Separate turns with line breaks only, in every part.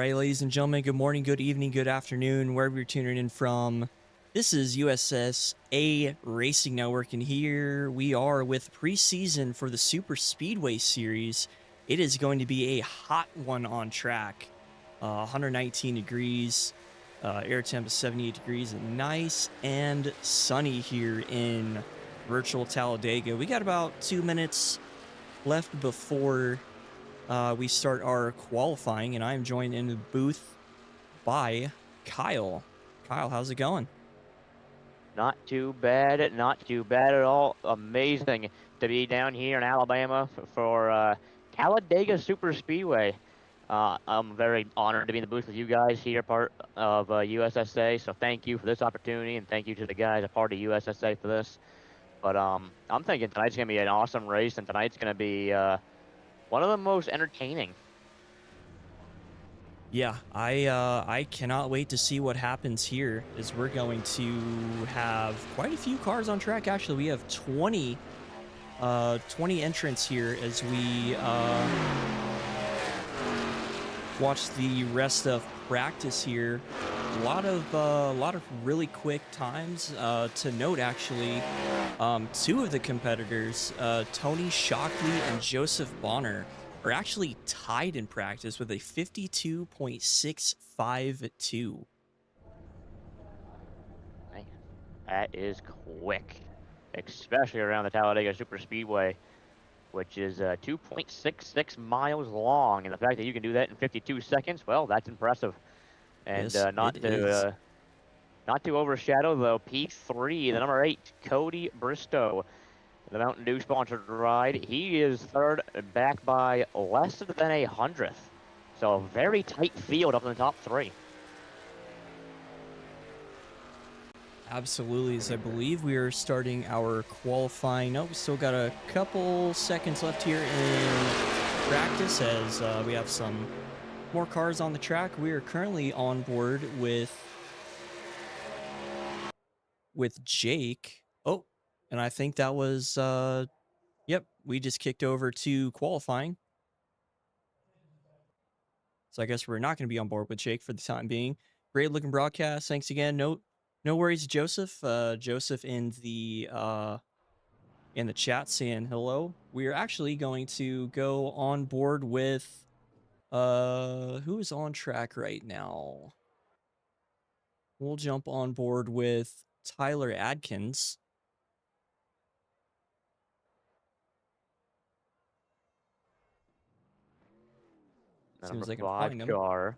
right, ladies and gentlemen, good morning, good evening, good afternoon, wherever you're tuning in from. This is USSA Racing Network, and here we are with preseason for the Super Speedway Series. It is going to be a hot one on track. 119 degrees, air temp is 78 degrees, and nice and sunny here in virtual Talladega. We got about 2 minutes left before we start our qualifying, and I am joined in the booth by Kyle. Kyle, how's it going?
Not too bad, not too bad at all. Amazing to be down here in Alabama for Talladega Super Speedway. I'm very honored to be in the booth with you guys here, part of USSA. So thank you for this opportunity, and thank you to the guys a part of USSA for this. But I'm thinking tonight's gonna be an awesome race, and tonight's gonna be one of the most entertaining.
Yeah, I cannot wait to see what happens here, as we're going to have quite a few cars on track. Actually, we have 20 entrants here as we watch the rest of practice here. A lot of really quick times to note. Actually, two of the competitors, Tony Shockley and Joseph Bonner, are actually tied in practice with a 52.652.
Man, that is quick, especially around the Talladega Super Speedway, which is 2.66 miles long, and the fact that you can do that in 52 seconds, well, that's impressive. And
Yes, it is.
not to overshadow though, P3, the number 8, Cody Bristow, the Mountain Dew sponsored ride. He is third, back by less than a hundredth. So a very tight field up in the top three.
Absolutely, as I believe we are starting our qualifying. No, we still got a couple seconds left here in practice as we have some more cars on the track. We are currently on board with Jake. Oh, and I think that was, yep, we just kicked over to qualifying. So I guess we're not going to be on board with Jake for the time being. Great looking broadcast. Thanks again. No worries, Joseph. Joseph in the chat saying hello. We are actually going to go on board with who is on track right now. We'll jump on board with Tyler Adkins. As soon as I can find him.
Car,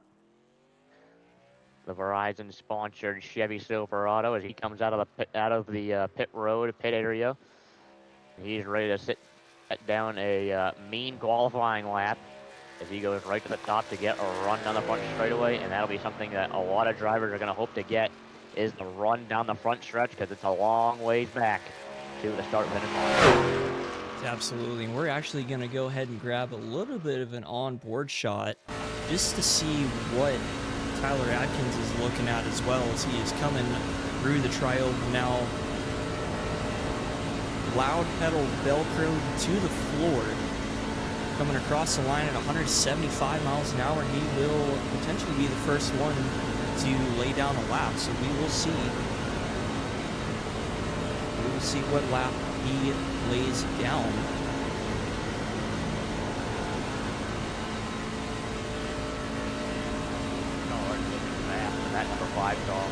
the Verizon-sponsored Chevy Silverado, as he comes out of the pit road, pit area. He's ready to sit down a mean qualifying lap as he goes right to the top to get a run down the front straightaway, and that'll be something that a lot of drivers are going to hope to get, is the run down the front stretch, because it's a long ways back to the start finish line.
Absolutely, and we're actually going to go ahead and grab a little bit of an onboard shot just to see what Tyler Adkins is looking at, as well as he is coming through the trioval now. Loud pedal velcroed to the floor, coming across the line at 175 miles an hour. He will potentially be the first one to lay down a lap, so we will see. We will see what lap he lays down.
That number 5 car,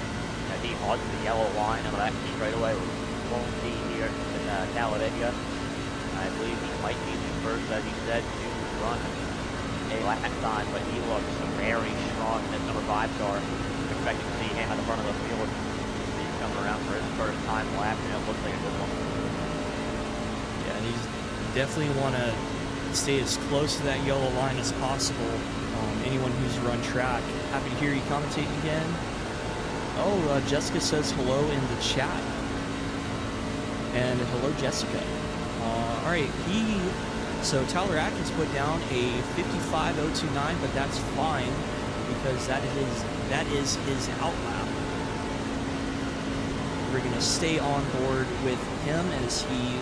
as he hugs the yellow line of that straightaway, won't be here in Talladega. I believe he might be the first, as he said, to run a lap time, but he looks very strong in this number 5 car. Expecting to see him at the front of the field. He's coming around for his first time lap, and it looks like a good one.
Yeah, and he's definitely want to stay as close to that yellow line as possible. Anyone who's run track, happy to hear you commentating again. Oh, Jessica says hello in the chat. And hello, Jessica. All right, so Tyler Atkins put down a 55.029, but that's fine because that is his out lap. We're going to stay on board with him as he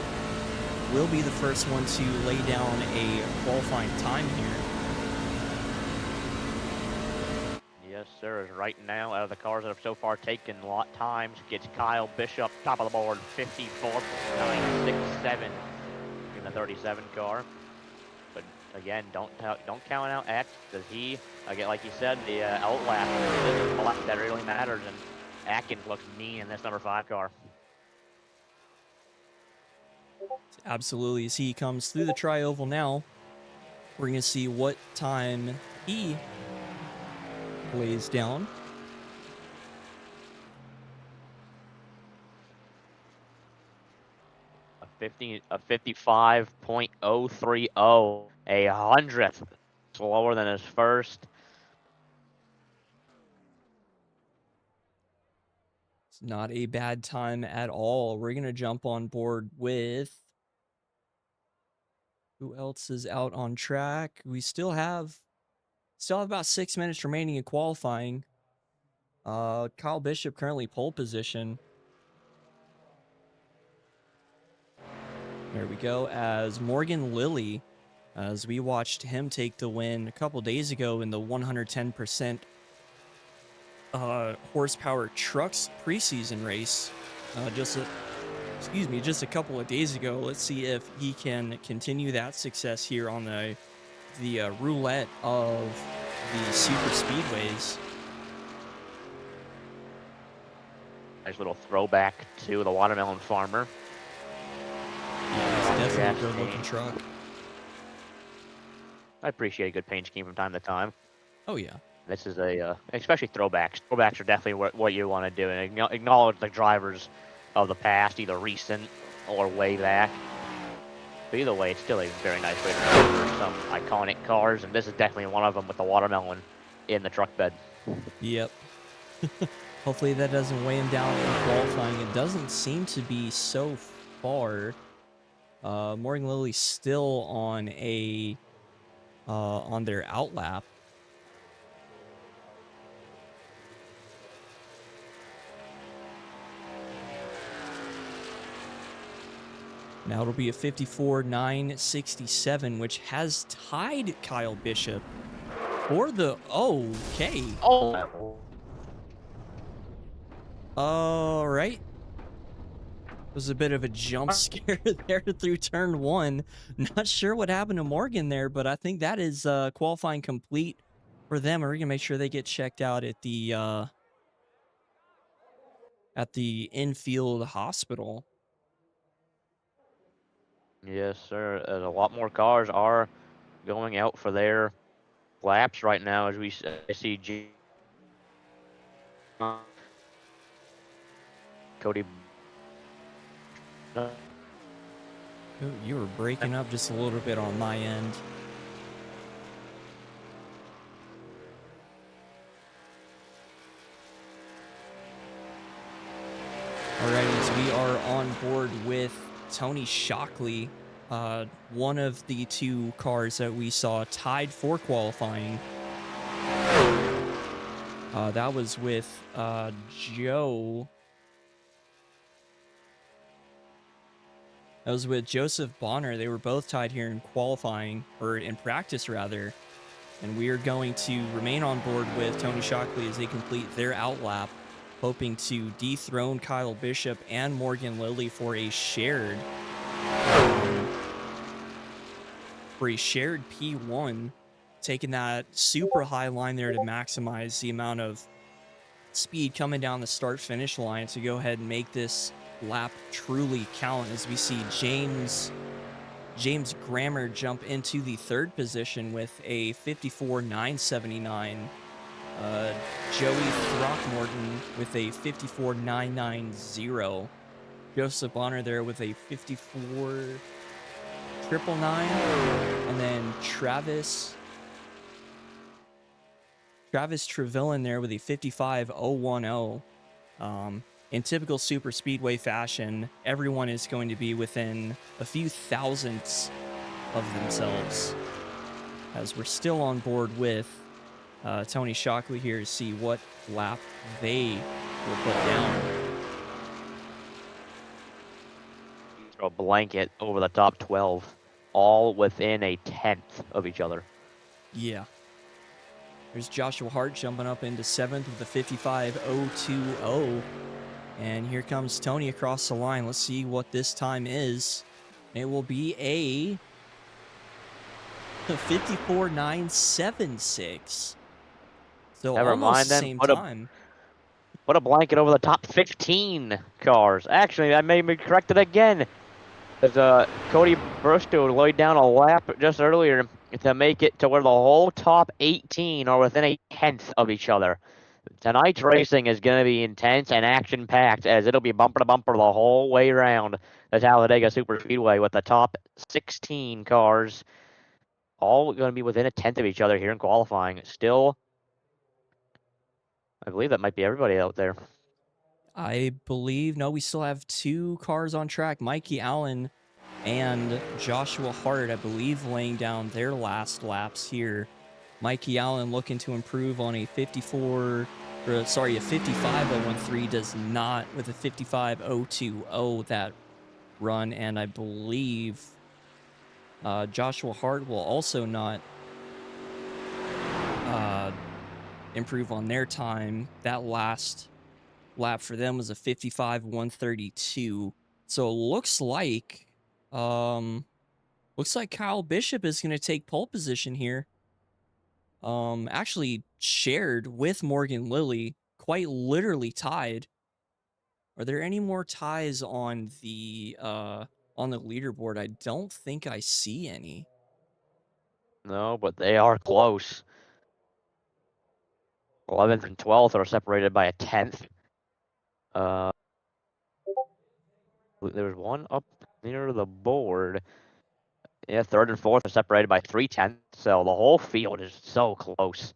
will be the first one to lay down a qualifying time here.
sir. Is right now out of the cars that have so far taken a lot times gets Kyle Bishop top of the board, 54.967 in the 37 car. But again, don't count out X, because he, again, like you said, the outlap, this is the lap that really matters, and Atkins looks mean in this number 5 car.
Absolutely. As he comes through the tri-oval now, we're going to see what time he lays down.
A 55.030, a hundredth slower than his first.
It's not a bad time at all. We're going to jump on board with who else is out on track. We still have about 6 minutes remaining in qualifying. Kyle Bishop currently pole position. There we go, as Morgan Lilly, as we watched him take the win a couple days ago in the 110% horsepower trucks preseason race. Just a couple of days ago. Let's see if he can continue that success here on the roulette of the super speedways.
Nice little throwback to the watermelon farmer.
Yeah, it's definitely a good looking truck.
I appreciate a good paint scheme from time to time.
Oh yeah.
This is especially throwbacks. Throwbacks are definitely what you want to do, and acknowledge the drivers of the past, either recent or way back. But either way, it's still a very nice way to remember some iconic cars, and this is definitely one of them with the watermelon in the truck bed.
Yep. Hopefully that doesn't weigh him down in qualifying. It doesn't seem to be so far. Morgan Lilly still on on their outlap. Now it'll be a 54.967, which has tied Kyle Bishop for the okay.
Oh.
All right. Was a bit of a jump scare there through turn 1. Not sure what happened to Morgan there, but I think that is qualifying complete for them. We're gonna make sure they get checked out at the infield hospital.
Yes, sir. A lot more cars are going out for their laps right now, as we see Cody.
Ooh, you were breaking up just a little bit on my end. Alrighty, so we are on board with Tony Shockley, one of the 2 cars that we saw tied for qualifying. That was with Joe. That was with Joseph Bonner. They were both tied here in qualifying, or in practice rather. And we are going to remain on board with Tony Shockley as they complete their outlap, hoping to dethrone Kyle Bishop and Morgan Lilly for a shared P1, taking that super high line there to maximize the amount of speed coming down the start-finish line to go ahead and make this lap truly count, as we see James Grammer jump into the 3rd position with a 54.979. Joey Throckmorton with a 54.990. Joseph Bonner there with a 54.999. And then Travis Trevelyan there with a 55.010. In typical super speedway fashion, everyone is going to be within a few thousandths of themselves, as we're still on board with Tony Shockley here to see what lap they will put down.
Throw a blanket over the top 12, all within a tenth of each other.
Yeah. There's Joshua Hart jumping up into 7th with a 55.020. And here comes Tony across the line. Let's see what this time is. It will be a 54.976. So
Never
almost
mind
the
then.
same time.
Put a blanket over the top 15 cars. Actually, I made me correct it again. As Cody Bristow laid down a lap just earlier to make it to where the whole top 18 are within a tenth of each other. Tonight's racing is going to be intense and action-packed, as it'll be bumper to bumper the whole way around the Talladega Superspeedway with the top 16 cars all going to be within a tenth of each other here in qualifying. Still, I believe that might be everybody out there.
I believe, no, we still have 2 cars on track. Mikey Allen and Joshua Hart, I believe, laying down their last laps here. Mikey Allen looking to improve on a 55.013, does not with a 55.020 that run, and I believe Joshua Hart will also not improve on their time. That last lap for them was a 55.132. So it looks like Kyle Bishop is going to take pole position here. Actually shared with Morgan Lilly, quite literally tied. Are there any more ties on the leaderboard? I don't think I see any.
No, but they are close. 11th and 12th are separated by a tenth. There's one up near the board. Yeah, 3rd and 4th are separated by 3/10, so the whole field is so close.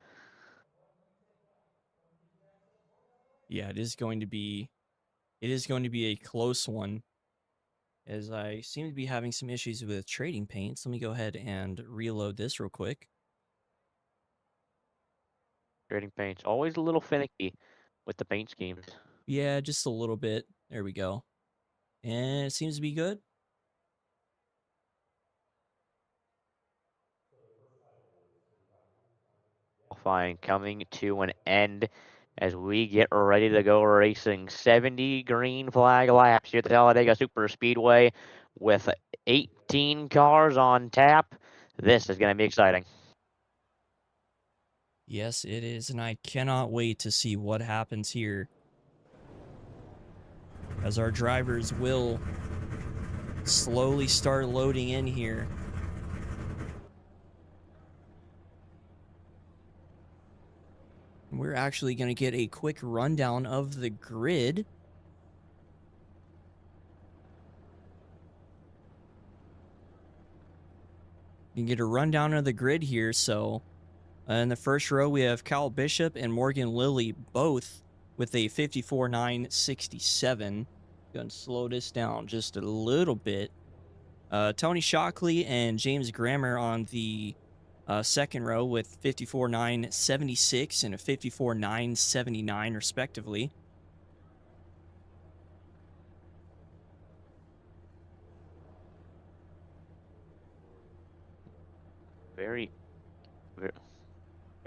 Yeah, it is going to be a close one, as I seem to be having some issues with trading paints. Let me go ahead and reload this real quick.
Trading paint's always a little finicky with the paint schemes.
Yeah, just a little bit. There we go. And it seems to be good.
Qualifying coming to an end as we get ready to go racing. 70 green flag laps here at the Talladega Super Speedway with 18 cars on tap. This is going to be exciting.
Yes, it is, and I cannot wait to see what happens here, as our drivers will slowly start loading in here. We're actually going to get a quick rundown of the grid. You can get a rundown of the grid here. So in the first row, we have Kyle Bishop and Morgan Lilly, both with a 54.967. Gonna slow this down just a little bit. Tony Shockley and James Grammer on the second row with 54.976 and a 54.979 respectively.
Very,
I think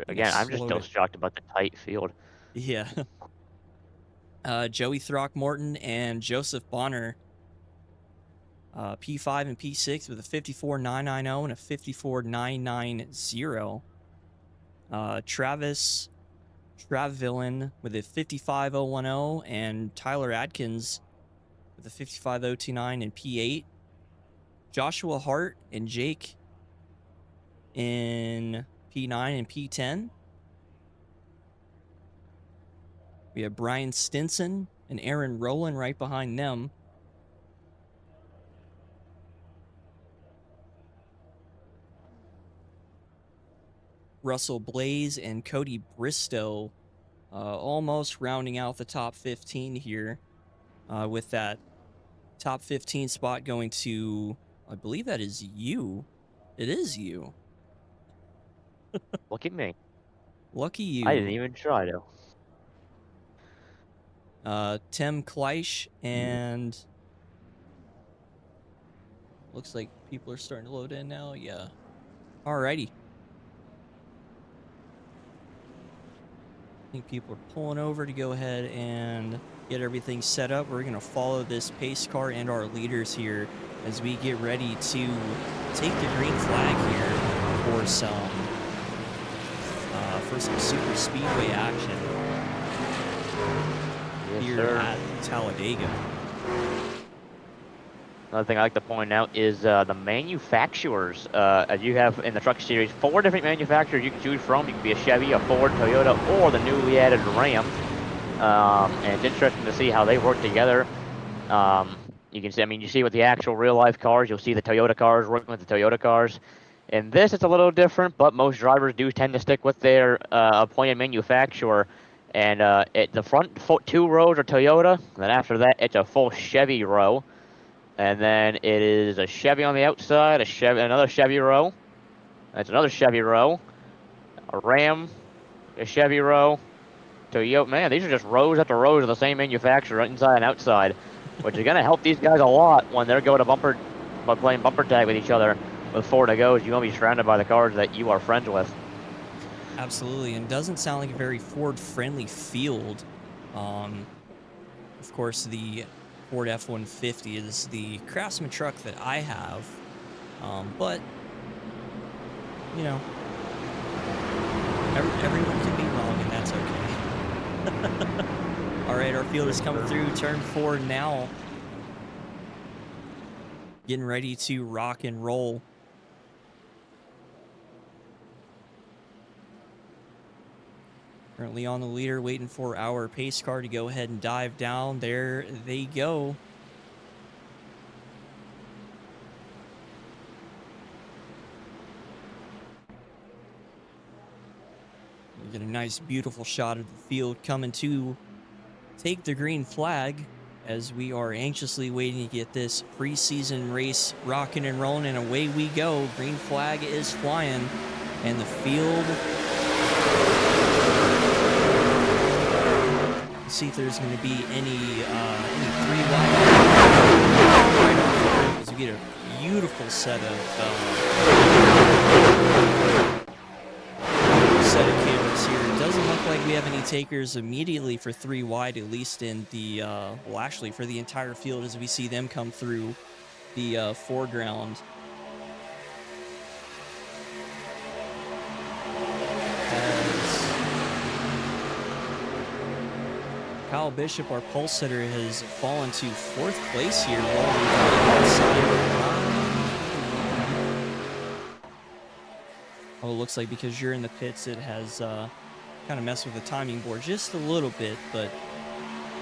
I
again, I'm just
slowed
still
it.
shocked about the tight field.
Yeah. Joey Throckmorton and Joseph Bonner, P5 and P6 with a 54.990 and a 54.990. Travis Travillin with a 55.010 and Tyler Adkins with a 55.029 and P8. Joshua Hart and Jake in P9 and P10. We have Brian Stinson and Aaron Rowland right behind them. Russell Blaze and Cody Bristow almost rounding out the top 15 here, with that top 15 spot going to, I believe that is you. It is you.
Look at me.
Lucky
I didn't
you.
even try to.
Tim Kleisch, and looks like people are starting to load in now. Yeah. Alrighty. I think people are pulling over to go ahead and get everything set up. We're going to follow this pace car and our leaders here as we get ready to take the green flag here for some super speedway action here at Talladega.
Another thing I like to point out is the manufacturers. As you have in the truck series, 4 different manufacturers you can choose from. You can be a Chevy, a Ford, Toyota, or the newly added Ram. And it's interesting to see how they work together. You can see, you see with the actual real-life cars, you'll see the Toyota cars working with the Toyota cars. In this, it's a little different, but most drivers do tend to stick with their appointed manufacturer. And the front 2 rows are Toyota, and then after that, it's a full Chevy row. And then it is a Chevy on the outside, another Chevy row. That's another Chevy row. A Ram, a Chevy row. Toyota, man, these are just rows after rows of the same manufacturer, inside and outside, which is going to help these guys a lot when they're going to playing bumper tag with each other. With 4 to go, you're going to be surrounded by the cars that you are friends with.
Absolutely, and doesn't sound like a very Ford-friendly field. Of course, the Ford F-150 is the Craftsman truck that I have, but, you know, everyone can be wrong, and that's okay. All right, our field is coming through turn 4 now. Getting ready to rock and roll. Currently on the leader, waiting for our pace car to go ahead and dive down. There they go. We get a nice, beautiful shot of the field coming to take the green flag as we are anxiously waiting to get this preseason race rocking and rolling, and away we go. Green flag is flying, and the field... see if there's going to be any 3 wide right off the rip, as we get a beautiful set of cameras here. It doesn't look like we have any takers immediately for 3 wide, at least in the well, actually for the entire field, as we see them come through the foreground. Kyle Bishop, our pole sitter, has fallen to 4th place here. Oh, it looks like because you're in the pits, it has kind of messed with the timing board just a little bit, but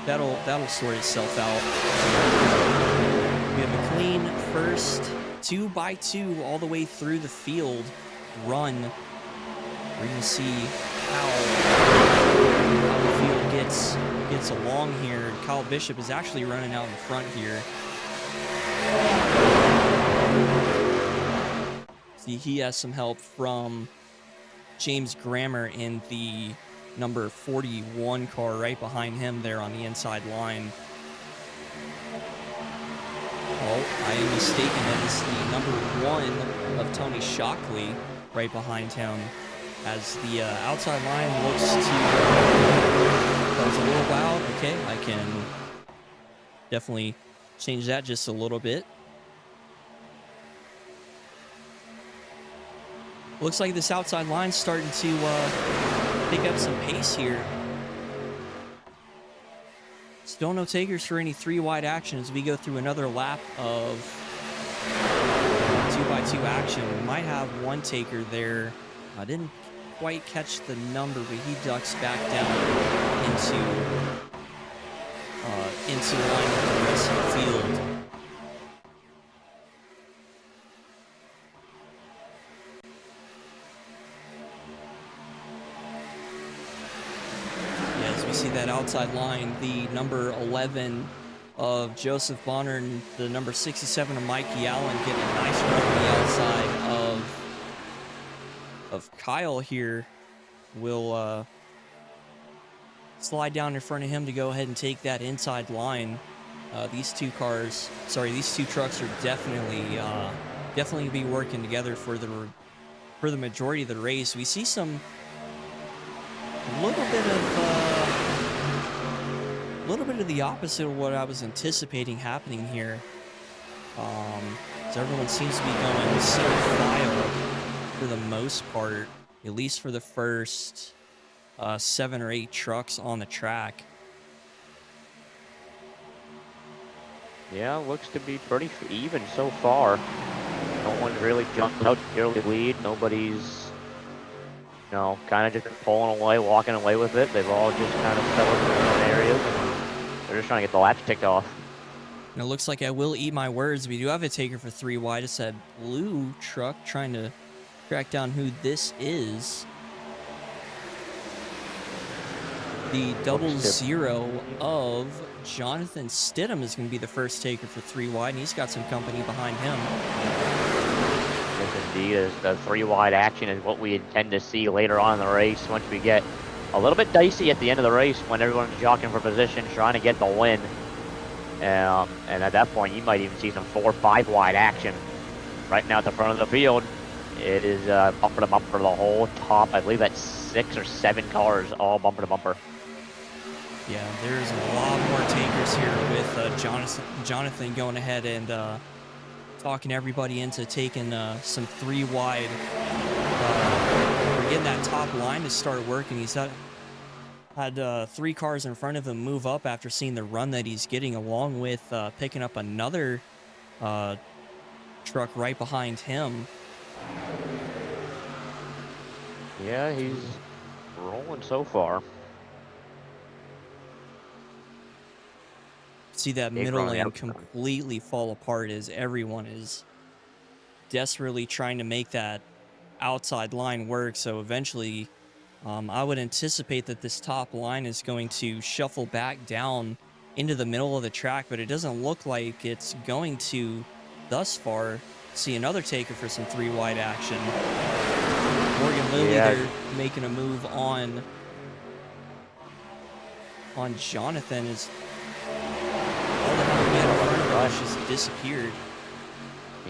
that'll sort itself out. We have a clean first 2x2 all the way through the field run. We're going to see how the field gets along here. Kyle Bishop is actually running out in front here. See, he has some help from James Grammer in the number 41 car right behind him there on the inside line. Oh, I am mistaken. That is the number 1 of Tony Shockley right behind him, as the outside line looks to close a little loud. Okay, I can definitely change that just a little bit. Looks like this outside line's starting to pick up some pace here. Still no takers for any 3 wide action as we go through another lap of 2x2 action. We might have 1 taker there. I didn't quite catch the number, but he ducks back down into line with the rest of the field. Yeah, as we see that outside line, the number 11 of Joseph Bonner and the number 67 of Mikey Allen getting a nice run on the outside of Kyle here. Will slide down in front of him to go ahead and take that inside line. These two trucks are definitely be working together for the majority of the race. We see some a little bit of the opposite of what I was anticipating happening here. So everyone seems to be going single file for the most part, at least for the first 7 or 8 trucks on the track.
Yeah, looks to be pretty even so far. No one's really jumped out to clearly lead. Nobody's, you know, kind of just pulling away, walking away with it. They've all just kind of settled in their own areas. They're just trying to get the laps ticked off.
And it looks like I will eat my words. We do have a taker for 3 wide. It's that blue truck, trying to track down who this is. The 00 of Jonathan Stidham is going to be the first taker for 3 wide, and he's got some company behind him.
Yes, indeed. As the 3 wide action is what we intend to see later on in the race once we get a little bit dicey at the end of the race when everyone's jockeying for position, trying to get the win. And at that point, you might even see some 4 or 5 wide action. Right now at the front of the field, it is bumper to bumper the whole top. I believe that's 6 or 7 cars, all bumper to bumper.
Yeah, there's a lot more takers here with Jonathan going ahead and talking everybody into taking some 3 wide. We're getting that top line to start working. He's had 3 cars in front of him move up after seeing the run that he's getting, along with picking up another truck right behind him.
Yeah, he's rolling so far.
See that middle lane completely fall apart as everyone is desperately trying to make that outside line work. So eventually, I would anticipate that this top line is going to shuffle back down into the middle of the track, but it doesn't look like it's going to thus far. See another taker for some 3 wide action. Morgan Lilly, they're making a move on Jonathan. Is all the man in front of us just disappeared.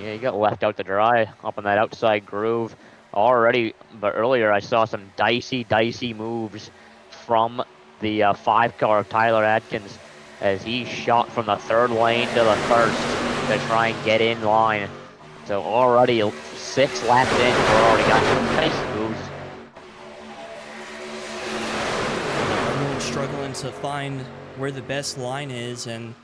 Yeah, he got left out to dry up on that outside groove already. But earlier I saw some dicey moves from the 5 car of Tyler Atkins as he shot from the 3rd lane to the 1st to try and get in line. So already 6 laps in, we've already got some nice moves.
Everyone's struggling to find where the best line is, and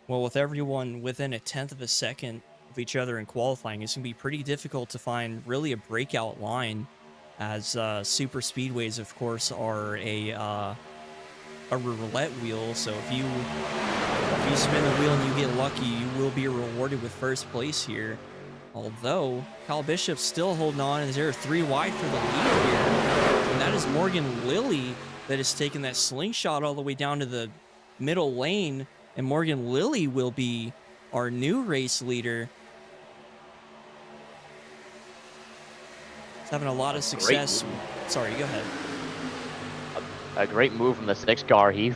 well, with everyone within a 1/10 of a second of each other in qualifying, it's gonna be pretty difficult to find really a breakout line, as super speedways, of course, are a roulette wheel. So if you spin the wheel and you get lucky, you will be rewarded with first place here. Although Kyle Bishop's still holding on, and there are 3 wide for the lead here, and that is Morgan Lilly that has taken that slingshot all the way down to the middle lane. And Morgan Lilly will be our new race leader. He's having a lot of success. Sorry, go ahead.
A great move from the 6 car. He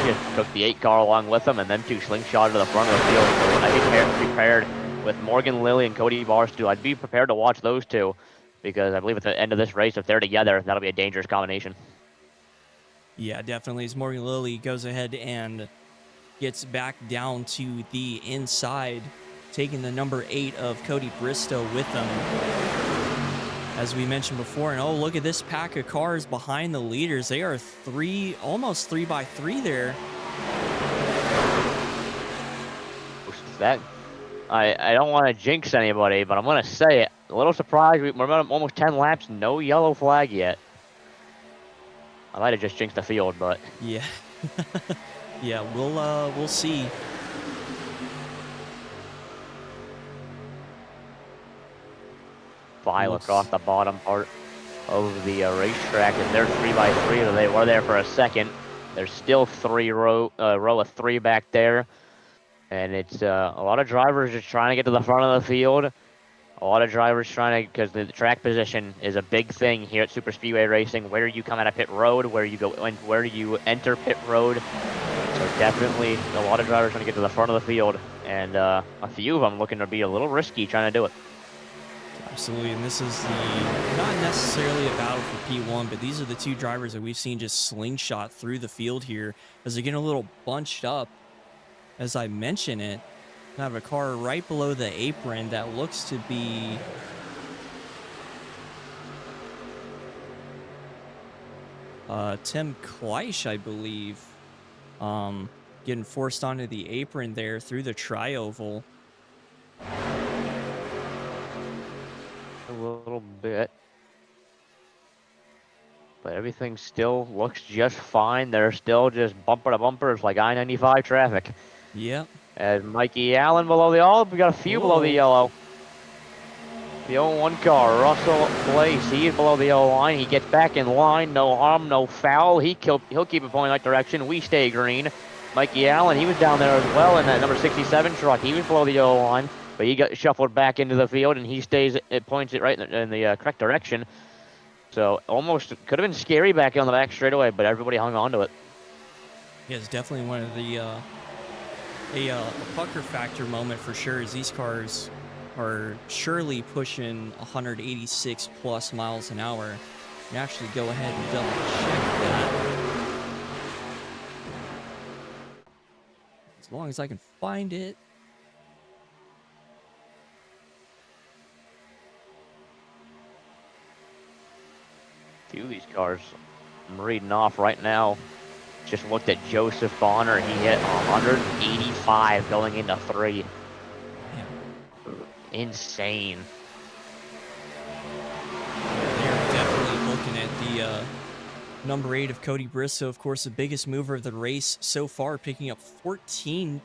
just took the 8 car along with him, and then 2 slingshot to the front of the field. So I think they're prepared with Morgan Lilly and Cody Barstool. I'd be prepared to watch those 2, because I believe at the end of this race, if they're together, that'll be a dangerous combination.
Yeah, definitely. As Morgan Lilly goes ahead and gets back down to the inside, taking the number 8 of Cody Bristow with them, as we mentioned before. And oh, look at this pack of cars behind the leaders. They are almost 3 by 3 there.
That I don't want to jinx anybody, but I'm going to say it. A little surprised. We're almost 10 laps, no yellow flag yet. I might have just jinxed the field, but
yeah. Yeah, we'll see.
File across the bottom part of the racetrack, and they're 3 by 3. They were there for a second. There's still 3 row of 3 back there, and it's a lot of drivers just trying to get to the front of the field. A lot of drivers trying to, because the track position is a big thing here at Super Speedway Racing. Where you come out of pit road, where you go, and where you enter pit road. So definitely a lot of drivers trying to get to the front of the field, and a few of them looking to be a little risky trying to do it.
Absolutely, and this is the not necessarily a battle for P1, but these are the two drivers that we've seen just slingshot through the field here as they're getting a little bunched up. As I mention it, I have a car right below the apron that looks to be Tim Kleisch, I believe, getting forced onto the apron there through the tri-oval.
A little bit. But everything still looks just fine. They're still just bumper to bumper. It's like I-95 traffic.
Yep.
And Mikey Allen below the yellow. We got a few below the yellow. The 0-1 car, Russell Blaze, he is below the yellow line. He gets back in line. No harm, no foul. He'll keep it going that direction. We stay green. Mikey Allen, he was down there as well in that number 67 truck. He was below the yellow line, but he got shuffled back into the field, and he stays. It points it right in the correct direction. So almost could have been scary back on the back straightaway, but everybody hung on to it.
Yeah, it's definitely one of the a pucker factor moment for sure. As these cars are surely pushing 186 plus miles an hour. And actually go ahead and double check that. As long as I can find it.
Few of these cars I'm reading off right now. Just looked at Joseph Bonner. He hit 185 going into 3. Insane.
They're definitely looking at the number 8 of Cody Bristow, of course, the biggest mover of the race so far, picking up 14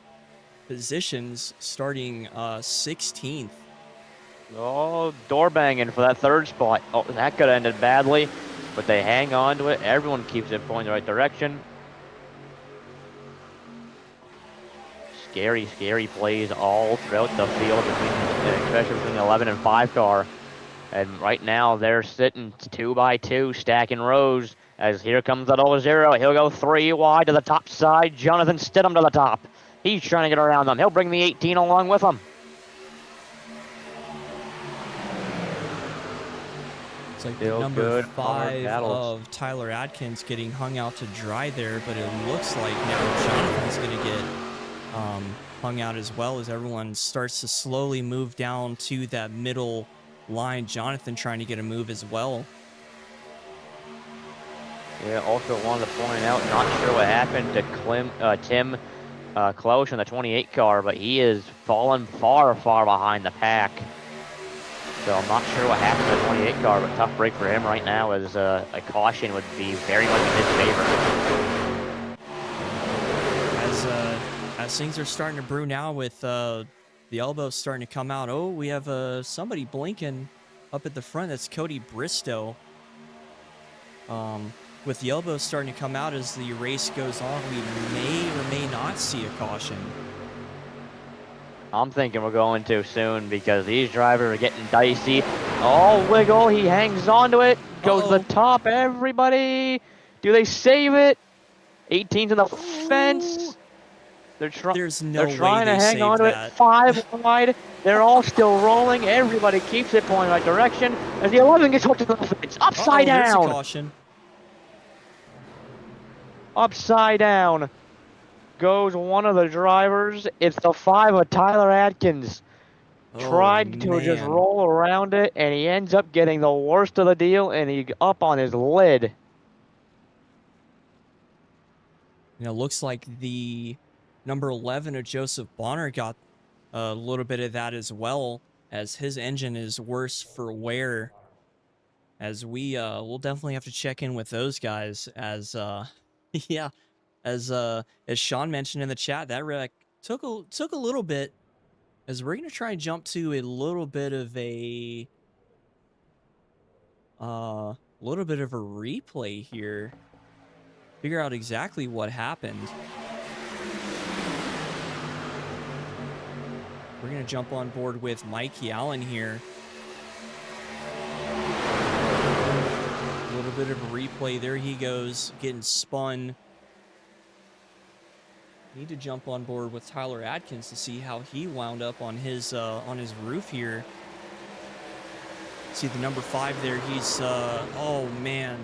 positions, starting 16th.
Oh, door banging for that 3rd spot. Oh, that could have ended badly, but they hang on to it. Everyone keeps it pointing the right direction. Scary, scary plays all throughout the field, especially between the 11 and 5 car. And right now they're sitting 2 by 2, stacking rows. As here comes that 0-0. He'll go 3 wide to the top side. Jonathan Stidham to the top. He's trying to get around them. He'll bring the 18 along with him.
It's like the number 5 of Tyler Adkins getting hung out to dry there, but it looks like now Jonathan's going to get hung out as well as everyone starts to slowly move down to that middle line. Jonathan trying to get a move as well.
Yeah, also wanted to point out, not sure what happened to Tim Close in the 28 car, but he is fallen far, far behind the pack. So I'm not sure what happened to the 28 car, but tough break for him right now, as a caution would be very much in his favor.
As things are starting to brew now with the elbows starting to come out. Oh, we have somebody blinking up at the front. That's Cody Bristow. With the elbows starting to come out as the race goes on, we may or may not see a caution.
I'm thinking we're going to soon because these drivers are getting dicey. Oh, wiggle, he hangs onto it, goes to the top, everybody. Do they save it? 18's in the fence. They're trying to hang on to it. 5 wide. They're all still rolling. Everybody keeps it pointing the right direction. As the 11 gets hooked to the fence. Upside down.
There's a caution.
Upside down goes one of the drivers. It's the 5 of Tyler Adkins. Tried to just roll around it, and he ends up getting the worst of the deal, and he up on his lid.
You know, looks like the number 11 of Joseph Bonner got a little bit of that as well, as his engine is worse for wear. As we'll definitely have to check in with those guys, as yeah, as Sean mentioned in the chat, that wreck took a little bit. As we're gonna try and jump to a little bit of a replay here, figure out exactly what happened. We're gonna jump on board with Mikey Allen here. A little bit of a replay. There he goes, getting spun. Need to jump on board with Tyler Adkins to see how he wound up on his roof here. See the number 5 there. He's, oh man.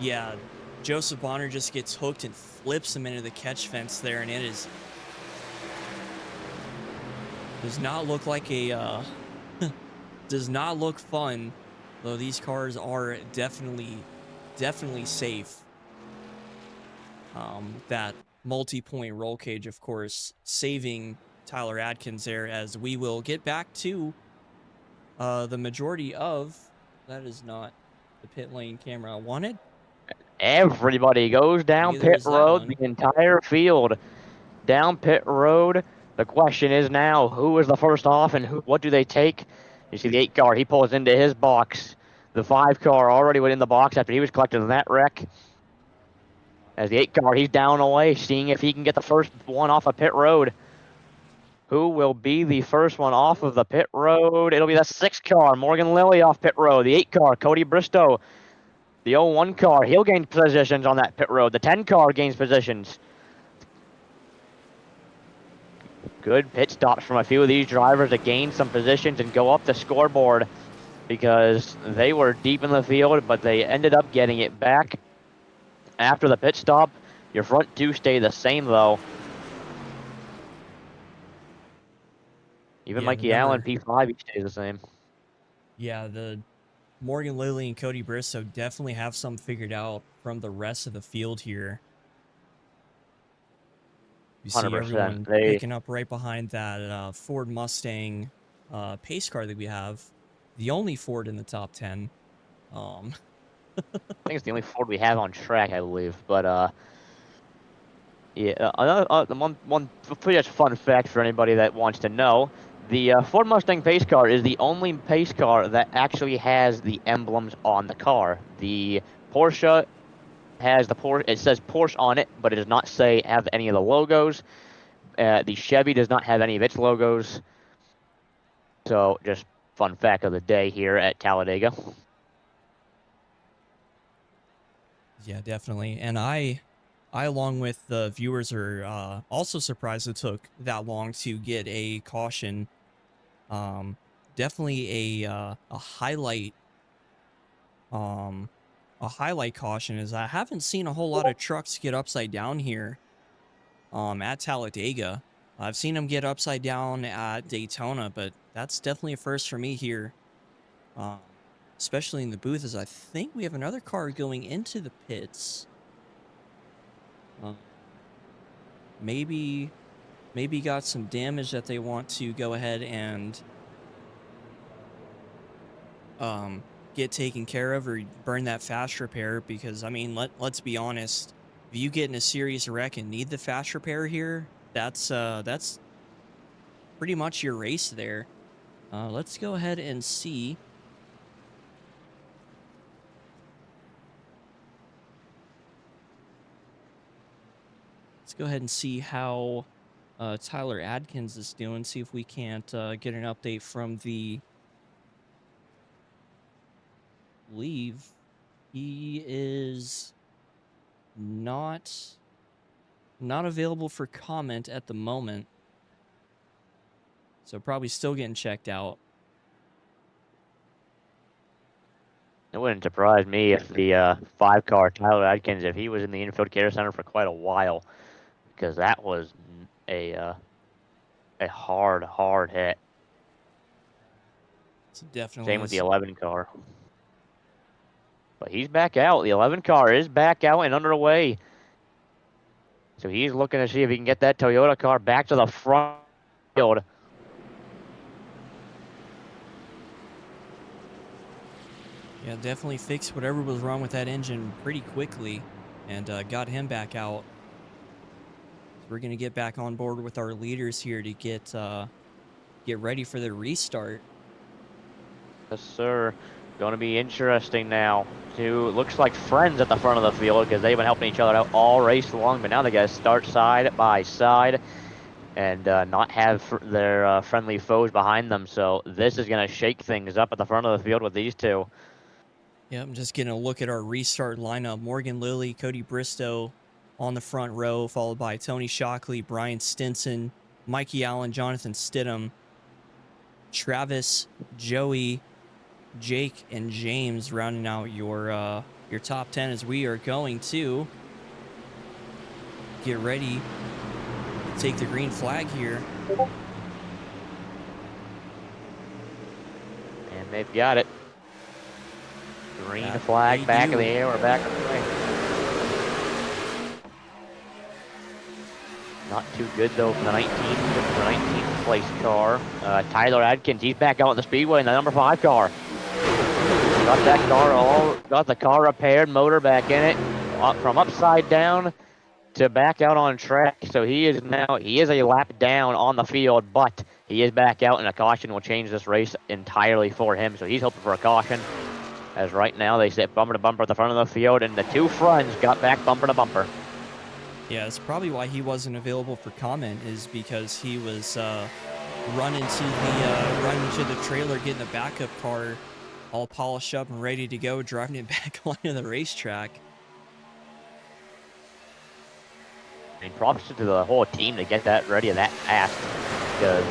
Yeah. Joseph Bonner just gets hooked and flips him into the catch fence there. And does not look like does not look fun. Though these cars are definitely safe. That multi-point roll cage, of course, saving Tyler Adkins there, as we will get back to the majority of that is not the pit lane camera I wanted.
Everybody goes down
Neither
pit
is that
road,
one.
the entire field down pit road. The question is now, who is the first off and what do they take? You see the 8 car, he pulls into his box. The 5 car already went in the box after he was collected in that wreck. As the 8 car, he's down away, seeing if he can get the first one off of pit road. Who will be the first one off of the pit road? It'll be the 6 car, Morgan Lilly off pit road. The 8 car, Cody Bristow. The 01 car, he'll gain positions on that pit road. The 10 car gains positions. Good pit stops from a few of these drivers to gain some positions and go up the scoreboard, because they were deep in the field, but they ended up getting it back after the pit stop. Your front 2 stay the same, though. Even
Yeah,
Mikey Allen, P5, he stays the same.
Yeah, the Morgan Lilly and Cody Bristow definitely have some figured out from the rest of the field here. You see
100%.
everyone picking up right behind that Ford Mustang pace car that we have. The only Ford in the top 10.
I think it's the only Ford we have on track, I believe. But yeah, one pretty much fun fact for anybody that wants to know: the Ford Mustang pace car is the only pace car that actually has the emblems on the car. The Porsche has it says Porsche on it, but it does not have any of the logos. The Chevy does not have any of its logos. So just fun fact of the day here at Talladega.
Yeah, definitely. And I along with the viewers are also surprised it took that long to get a caution. Definitely a highlight caution is I haven't seen a whole lot of trucks get upside down here at Talladega. I've seen them get upside down at Daytona, but that's definitely a first for me here. Especially in the booth, as I think we have another car going into the pits. Maybe got some damage that they want to go ahead and get taken care of, or burn that fast repair, because I mean, let's be honest, if you get in a serious wreck and need the fast repair here, that's pretty much your race there. Let's go ahead and see. Let's go ahead and see how Tyler Adkins is doing. See if we can't get an update from the leave. He is not available for comment at the moment, so probably still getting checked out.
It wouldn't surprise me if the 5 car Tyler Adkins, if he was in the infield care center for quite a while, because that was a hard hit.
So definitely
Same with the 11 car. But he's back out. The 11 car is back out and underway. So he's looking to see if he can get that Toyota car back to the front field.
Yeah, definitely fixed whatever was wrong with that engine pretty quickly, and got him back out. So we're gonna get back on board with our leaders here to get ready for the restart.
Yes, sir. Going to be interesting now. Two looks like friends at the front of the field, because they've been helping each other out all race long, but now they got to start side by side and not have their friendly foes behind them. So this is going to shake things up at the front of the field with these two.
Yeah, I'm just getting a look at our restart lineup. Morgan Lilly, Cody Bristow on the front row, followed by Tony Shockley, Brian Stinson, Mikey Allen, Jonathan Stidham, Travis, Joey, Jake and James rounding out your top 10 as we are going to get ready to take the green flag here.
And they've got it. Green
That
flag
they
back
do.
of the air or back of the way. Not too good though for the 19th place car. Tyler Adkins, he's back out at the speedway in the number 5 car. Got the car repaired, motor back in it, from upside down to back out on track. So he is a lap down on the field, but he is back out, and a caution will change this race entirely for him. So he's hoping for a caution, as right now they sit bumper to bumper at the front of the field, and the two fronts got back bumper to bumper.
Yeah, it's probably why he wasn't available for comment, is because he was running to the trailer, getting the backup car all polished up and ready to go, driving it back onto the racetrack.
I mean, props to the whole team to get that ready that fast, because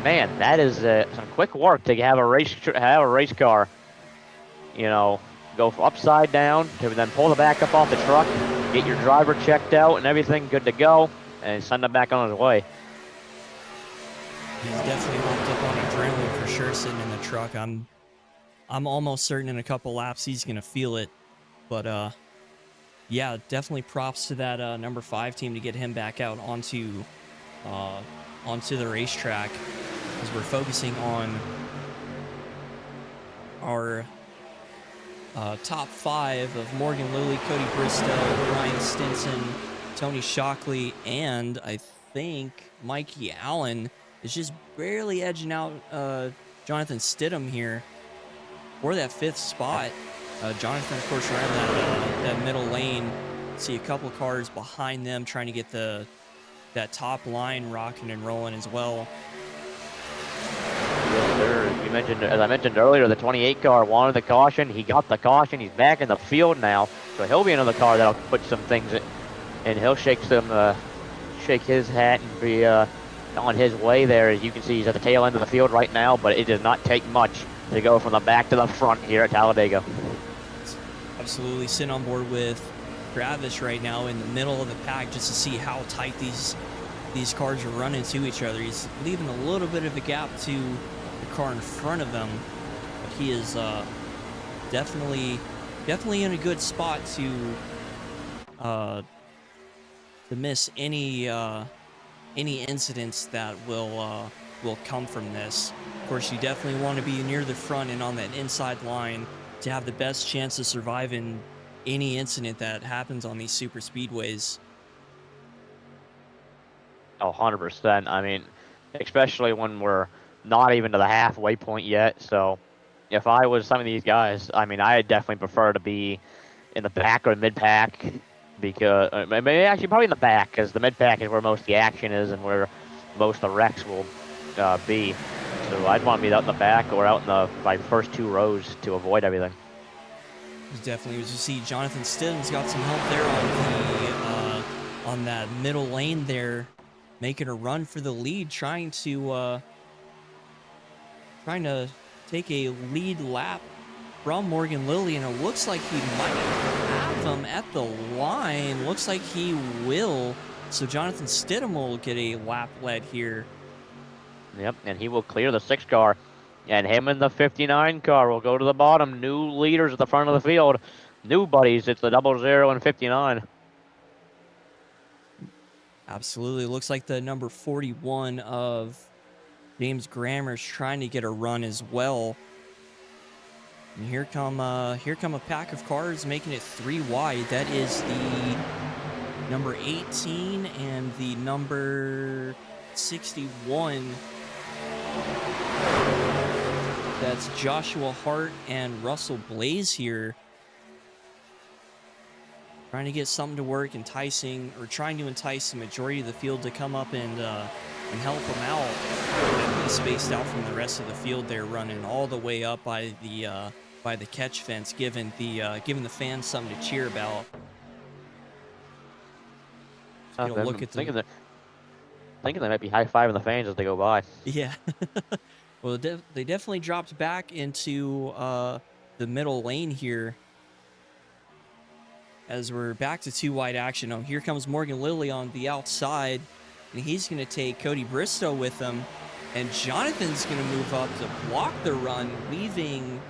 man, that is some quick work to have a race car, you know, go upside down to then pull the back up off the truck, get your driver checked out and everything good to go, and send him back on his way.
He's definitely pumped up on adrenaline for sure, sitting in the truck. I'm almost certain in a couple laps he's gonna feel it, but yeah, definitely props to that number 5 team to get him back out onto the racetrack, because we're focusing on our top 5 of Morgan Lilly, Cody Bristow, Ryan Stinson, Tony Shockley, and I think Mikey Allen is just barely edging out Jonathan Stidham here for that 5th spot. Jonathan, of course, ran that middle lane. See a couple cars behind them trying to get that top line rocking and rolling as well.
Yes, sir. As I mentioned earlier, the 28 car wanted the caution. He got the caution. He's back in the field now, so he'll be another car that'll put some things in, and he'll shake his hat and be on his way there. As you can see, he's at the tail end of the field right now, but it does not take much to go from the back to the front here at Talladega.
Absolutely sitting on board with Travis right now in the middle of the pack, just to see how tight these cars are running to each other. He's leaving a little bit of a gap to the car in front of him, but he is definitely in a good spot to miss any incidents that will come from this. Of course, you definitely want to be near the front and on that inside line to have the best chance of surviving any incident that happens on these super speedways.
Oh, 100%. I mean, especially when we're not even to the halfway point yet. So if I was some of these guys, I mean, I'd definitely prefer to be in the back or mid-pack, because maybe actually probably in the back, because the mid-pack is where most of the action is and where most of the wrecks will be. So I'd want to be out in the back or out in the first 2 rows to avoid everything.
Definitely, as you see, Jonathan Stidham's got some help there on that middle lane there, making a run for the lead, trying to take a lead lap from Morgan Lilly, and it looks like he might have him at the line. Looks like he will. So Jonathan Stidham will get a lap lead here.
Yep, and he will clear the 6 car. And him and the 59 car will go to the bottom. New leaders at the front of the field. New buddies, it's the 00 and 59.
Absolutely. Looks like the number 41 of James Grammer's trying to get a run as well. And here come a pack of cars making it 3 wide. That is the number 18 and the number 61. That's Joshua Hart and Russell Blaze here, trying to get something to work, trying to entice the majority of the field to come up and help them out. Definitely spaced out from the rest of the field there, running all the way up by the catch fence, giving the fans something to cheer about.
Thinking they might be high-fiving the fans as they go by.
Yeah. Well, they definitely dropped back into the middle lane here as we're back to 2 wide action. Oh, here comes Morgan Lilly on the outside, and he's going to take Cody Bristow with him. And Jonathan's going to move up to block the run, leaving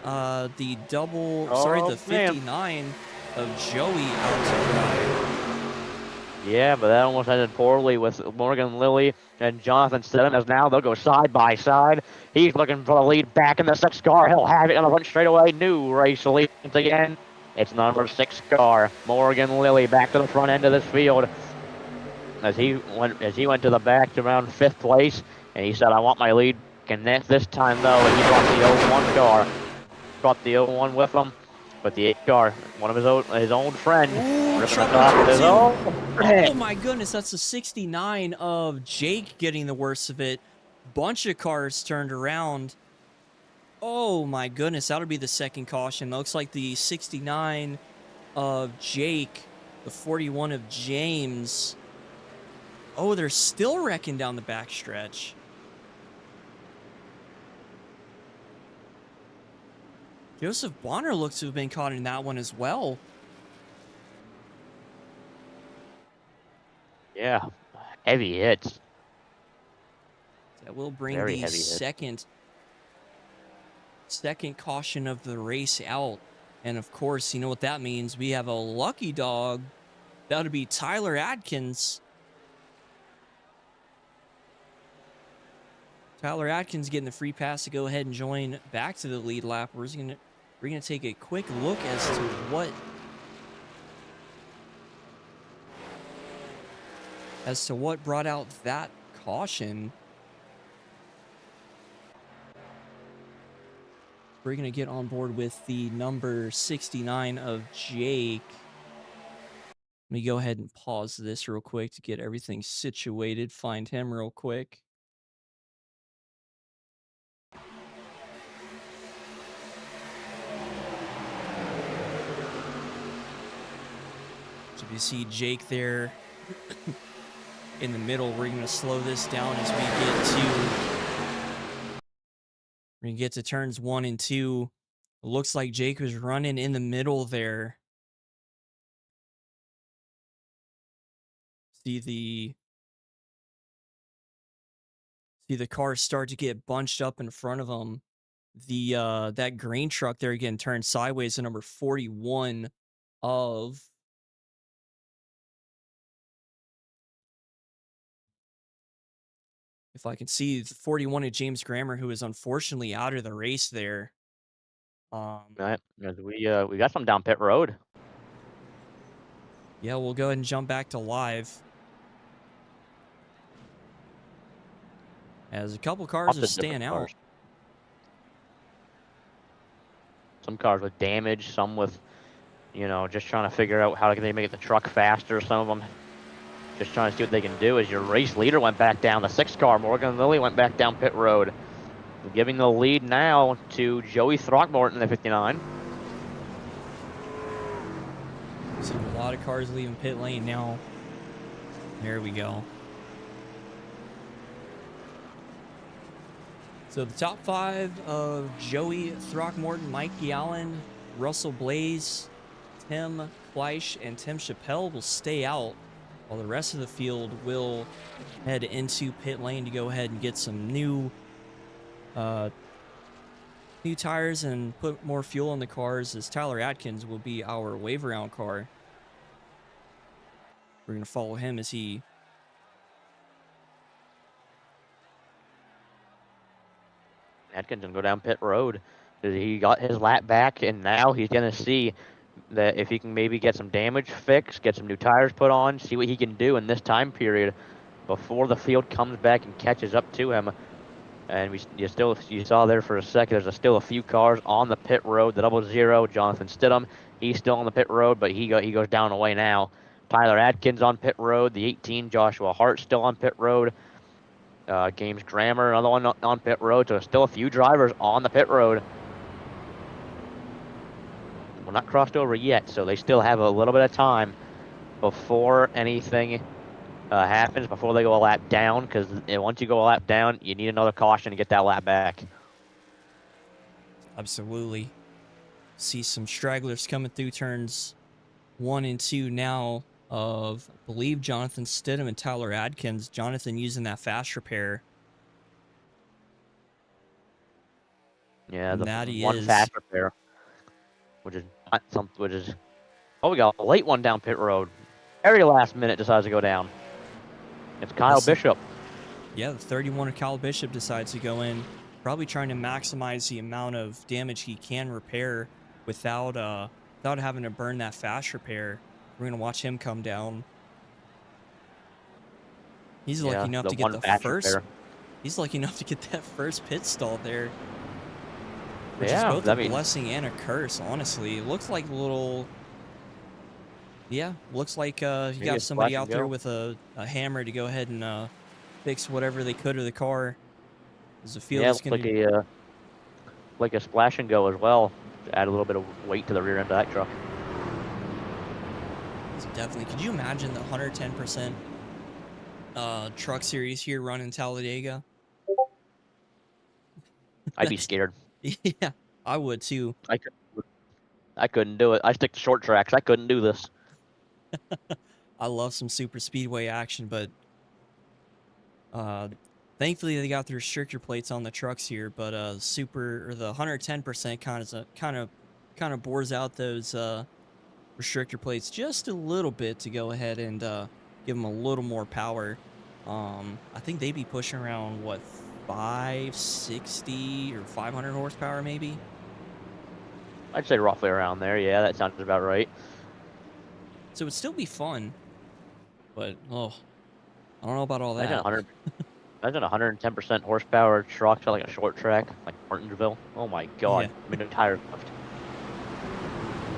the
Oh,
59 of Joey out to dry.
Yeah, but that almost ended poorly with Morgan Lilly and Jonathan Stidham, as now they'll go side by side. He's looking for the lead back in the 6 car. He'll have it on the front straightaway. New race lead again. It's number 6 car, Morgan Lilly, back to the front end of this field. As he went to the back to around 5th place, and he said, "I want my lead." And this time though, he brought the 01 car, brought the 01 with him. But the 8 car, one of his old friend, ripping the top with his own.
Oh my goodness, that's the 69 of Jake getting the worst of it. Bunch of cars turned around. Oh my goodness, that'll be the second caution. Looks like the 69 of Jake, the 41 of James. Oh, they're still wrecking down the backstretch. Joseph Bonner looks to have been caught in that one as well.
Yeah, heavy hits.
That will bring
Very
the
heavy
second caution of the race out. And of course, you know what that means. We have a lucky dog. That would be Tyler Adkins. Tyler Adkins getting the free pass to go ahead and join back to the lead lap. We're gonna take a quick look as to what brought out that caution. We're gonna get on board with the number 69 of Jake. Let me go ahead and pause this real quick to get everything situated. Find him real quick. So if you see Jake there in the middle, we're going to slow this down as we're going to get to turns 1 and 2. It looks like Jake was running in the middle there. See the cars start to get bunched up in front of him. That green truck there again turned sideways to number 41 of if I can see 41 of James Grammer, who is unfortunately out of the race there.
Right, as we got some down pit road.
Yeah, we'll go ahead and jump back to live. As a couple cars are staying out.
Some cars with damage, some with, just trying to figure out how can they make the truck faster. Some of them just trying to see what they can do. As your race leader went back down, the 6 car, Morgan Lilly, went back down pit road. Giving the lead now to Joey Throckmorton, the 59.
See a lot of cars leaving pit lane now. There we go. So the top 5 of Joey Throckmorton, Mike Allen, Russell Blaze, Tim Fleisch, and Tim Chappelle will stay out, while the rest of the field will head into pit lane to go ahead and get some new tires and put more fuel in the cars, as Tyler Adkins will be our wave around car. We're going to follow him as he
Adkins can go down pit road. He got his lap back, and now he's going to see that if he can maybe get some damage fixed, get some new tires put on, see what he can do in this time period before the field comes back and catches up to him. And you saw there for a second, there's still a few cars on the pit road. The 00, Jonathan Stidham, he's still on the pit road, but he goes down away now. Tyler Adkins on pit road. The 18, Joshua Hart, still on pit road. James Grammer, another one on pit road. So still a few drivers on the pit road. We're not crossed over yet, so they still have a little bit of time before anything happens before they go a lap down, because once you go a lap down, you need another caution to get that lap back.
Absolutely. See some stragglers coming through turns 1 and 2 now of, I believe, Jonathan Stidham and Tyler Adkins. Jonathan using that fast repair.
Yeah,
And
the
that he
one
is.
fast repair, which is not something. Which is, oh, we got a late one down pit road. Very last minute decides to go down. It's Kyle Bishop.
Yeah, the 31 of Kyle Bishop decides to go in, probably trying to maximize the amount of damage he can repair without having to burn that fast repair. We're gonna watch him come down. He's lucky
Yeah,
enough
the
to get
one
the
fast
first.
repair.
He's lucky enough to get that first pit stall there, which is
Yeah,
both a
I mean,
blessing and a curse. Honestly, it looks like a little. Yeah, looks like he
maybe
got
a
somebody
splash and
out there
go.
with a hammer to go ahead and fix whatever they could to the car. As the field
Yeah,
is
looks
going to.
like a splash and go as well, to add a little bit of weight to the rear end of that truck.
Definitely. Could you imagine the 110% truck series here running Talladega?
I'd be scared.
Yeah, I would too.
I couldn't do it. I stick to short tracks. I couldn't do this.
I love some super speedway action, but uh thankfully they got the restrictor plates on the trucks here, but super or the 110% kind of bores out those restrictor plates just a little bit to go ahead and give them a little more power. I think they'd be pushing around what 560 or 500 horsepower maybe.
I'd say roughly around there. Yeah, that sounds about right.
So it'd still be fun, but oh, I don't know about all
Imagine
that.
100. Imagine 110% horsepower trucks on like a short track, like Martinsville. Oh my
Yeah.
god, I mean, the tire left.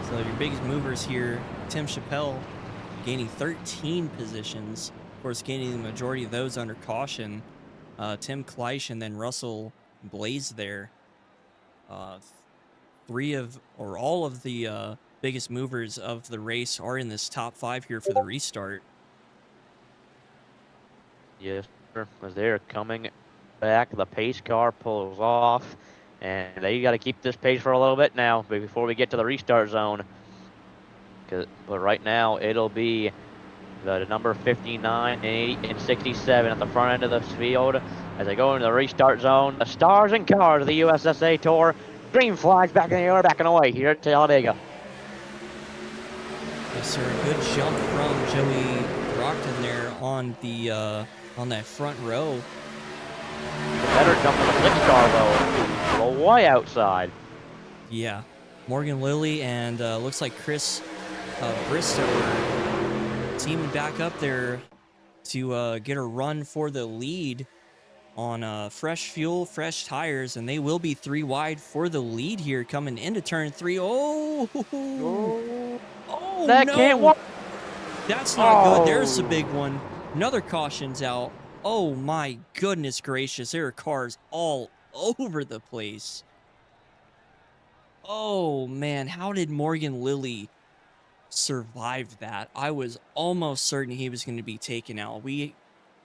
So your biggest movers here, Tim Chappelle gaining 13 positions. Of course, gaining the majority of those under caution. Tim Kleisch and then Russell Blaze there. Uh, all of the biggest movers of the race are in this top 5 here for the restart.
Yes, sir. As they're coming back, the pace car pulls off, and they got to keep this pace for a little bit now before we get to the restart zone. But right now, it'll be the number 59 and 80 and 67 at the front end of the field as they go into the restart zone. The stars and cars of the USSA Tour. Green flags back in the air, backing away here at Talladega.
Yes, sir. Good jump from Joey Brockton there on that front row.
Better jump from the 6-car though, way outside.
Yeah, Morgan Lilly and looks like Chris Bristow are teaming back up there to get a run for the lead on fresh fuel, fresh tires, and they will be 3 wide for the lead here coming into turn 3. Oh, oh
That
no!
can't work.
That's not good. There's a big one. Another caution's out. Oh my goodness gracious. There are cars all over the place. Oh man, how did Morgan Lilly survive that? I was almost certain he was going to be taken out. We're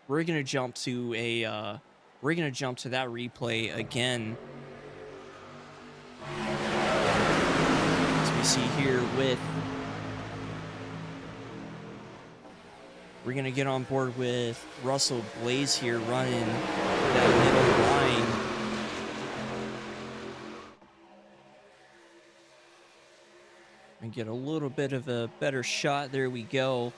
going to jump to that replay again. As we see here we're going to get on board with Russell Blaze here running that middle line. And get a little bit of a better shot. There we go.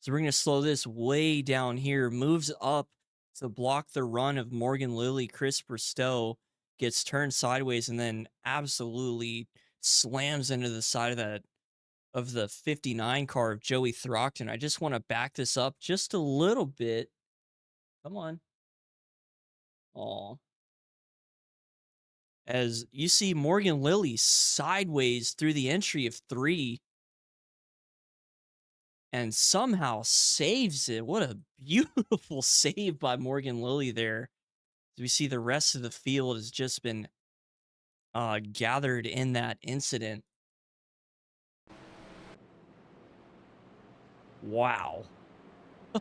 So we're going to slow this way down here. Moves up to block the run of Morgan Lilly. Chris Bristow gets turned sideways and then absolutely slams into the side of the 59 car of Joey Throckton. I just want to back this up just a little bit. Come on. Aw. As you see Morgan Lilly sideways through the entry of 3 and somehow saves it. What a beautiful save by Morgan Lilly there. As we see the rest of the field has just been gathered in that incident. Wow.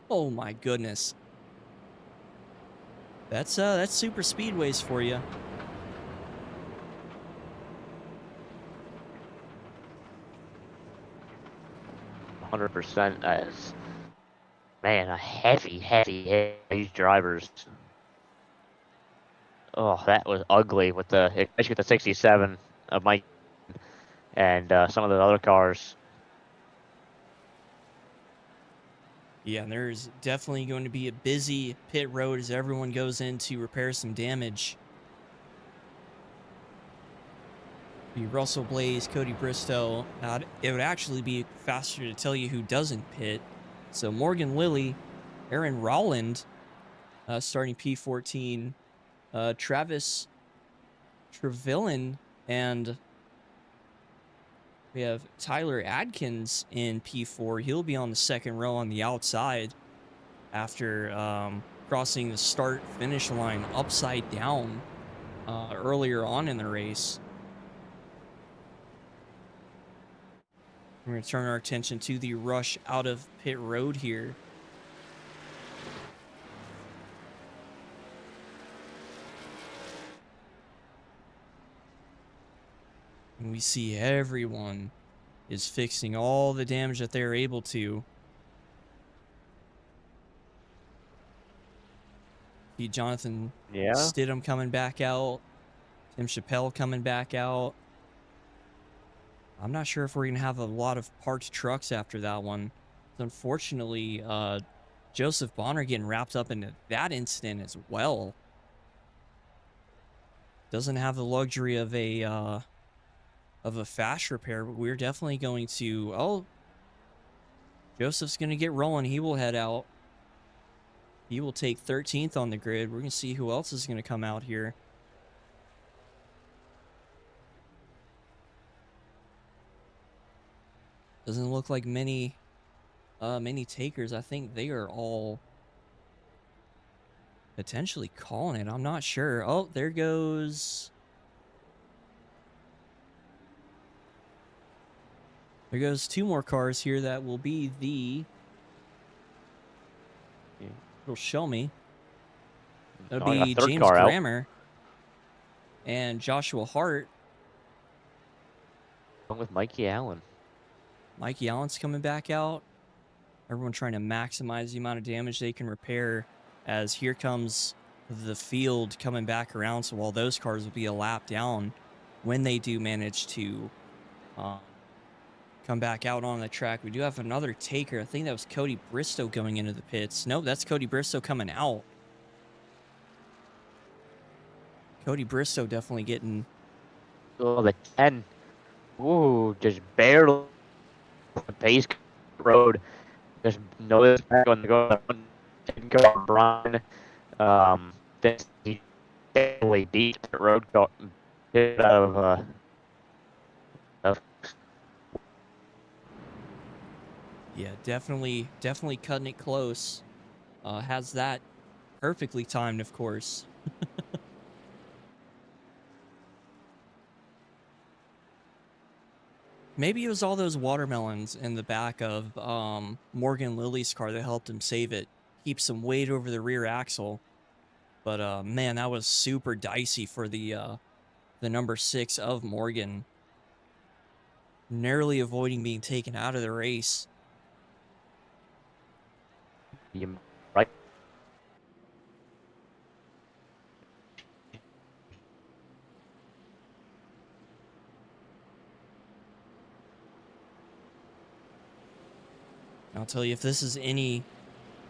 Oh my goodness. That's super speedways for you.
100% as man, a heavy drivers. Oh, that was ugly with the especially with the 67 of Mike and some of the other cars.
Yeah, and there's definitely going to be a busy pit road as everyone goes in to repair some damage. The Russell Blaze, Cody Bristow. It would actually be faster to tell you who doesn't pit. So Morgan Lilly, Aaron Rowland, starting P14, Travis Trevelyan, and we have Tyler Adkins in P4. He'll be on the second row on the outside after crossing the start-finish line upside down earlier on in the race. We're going to turn our attention to the rush out of pit road here. And we see everyone is fixing all the damage that they're able to. See Jonathan Stidham coming back out. Tim Chappelle coming back out. I'm not sure if we're going to have a lot of parked trucks after that one. Unfortunately, Joseph Bonner getting wrapped up into that incident as well. Doesn't have the luxury of a fast repair, but we're definitely going to... Oh, Joseph's going to get rolling. He will head out. He will take 13th on the grid. We're going to see who else is going to come out here. Doesn't look like many takers. I think they are all potentially calling it. I'm not sure. Oh, there goes... There goes two more cars here that will be the... It'll show me. That'll be James Grammer and Joshua Hart.
Along with Mikey Allen.
Mikey Allen's coming back out. Everyone trying to maximize the amount of damage they can repair as here comes the field coming back around. So while those cars will be a lap down, when they do manage to come back out on the track, we do have another taker. I think that was Cody Bristow going into the pits. Nope, that's Cody Bristow coming out. Cody Bristow definitely getting...
Oh, the 10. Ooh, just barely the base road. There's no back on the go. Brian. This he definitely beat the road got bit of
Yeah, definitely cutting it close. Has that perfectly timed, of course. Maybe it was all those watermelons in the back of Morgan Lilly's car that helped him save it. Keep some weight over the rear axle. But man, that was super dicey for the number 6 of Morgan. Narrowly avoiding being taken out of the race.
Right.
I'll tell you, if this is any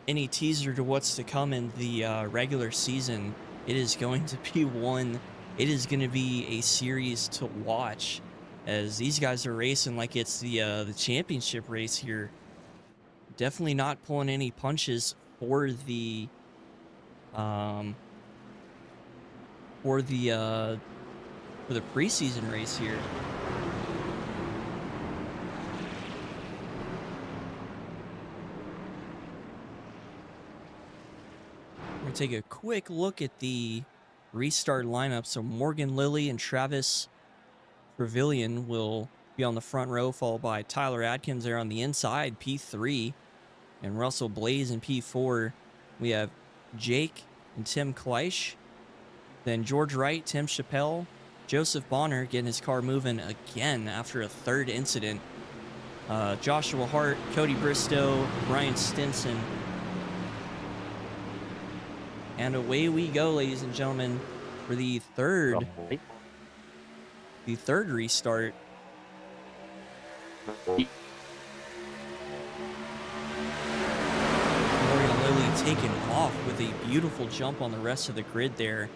teaser to what's to come in the regular season, it is going to be one. It is going to be a series to watch, as these guys are racing like it's the championship race here. Definitely not pulling any punches for the preseason race here. We're going to take a quick look at the restart lineup. So Morgan Lilly and Travis Trevelyan will be on the front row, followed by Tyler Adkins there on the inside, P3. And Russell Blaze in P4. We have Jake and Tim Kleisch. Then George Wright, Tim Chappelle, Joseph Bonner getting his car moving again after a third incident. Joshua Hart, Cody Bristow, Brian Stinson. And away we go, ladies and gentlemen, for the third restart. Morgan Lilly taking off with a beautiful jump on the rest of the grid there.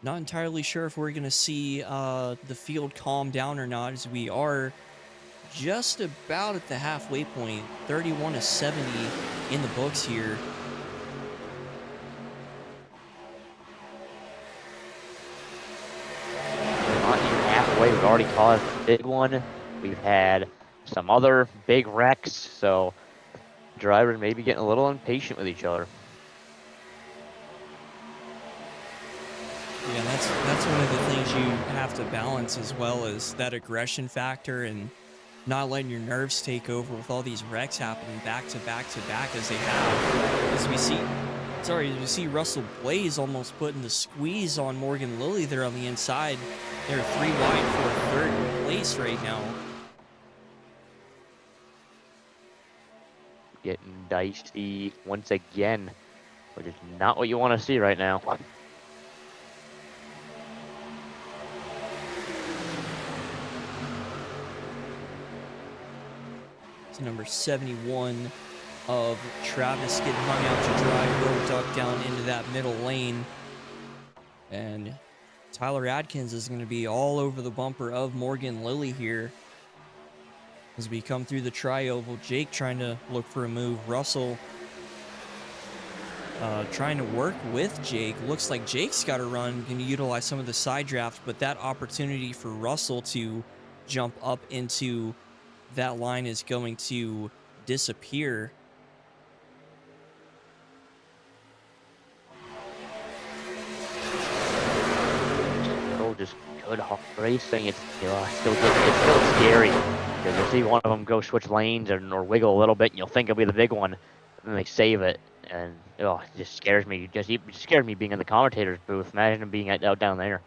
Not entirely sure if we're going to see the field calm down or not, as we are just about at the halfway point. 31-70 in the books here.
We're not even halfway. We've already caused a big one. We've had some other big wrecks, so drivers may be getting a little impatient with each other.
Yeah, that's one of the things you have to balance, as well as that aggression factor and not letting your nerves take over with all these wrecks happening back to back to back as they have. As we see Russell Blaze almost putting the squeeze on Morgan Lilly there on the inside. They're 3 wide for third place right now.
Getting dicey once again, which is not what you want to see right now.
To number 71 of Travis getting hung out to dry, will duck down into that middle lane. And Tyler Adkins is going to be all over the bumper of Morgan Lilly here. As we come through the tri-oval, Jake trying to look for a move. Russell trying to work with Jake. Looks like Jake's got to run, going to utilize some of the side draft, but that opportunity for Russell to jump up into that line is going to disappear.
Still just good hard racing. It's still scary. Because you'll see one of them go switch lanes or wiggle a little bit, and you'll think it'll be the big one, and then they save it, and it just scares me. It scared me being in the commentator's booth. Imagine being out down there.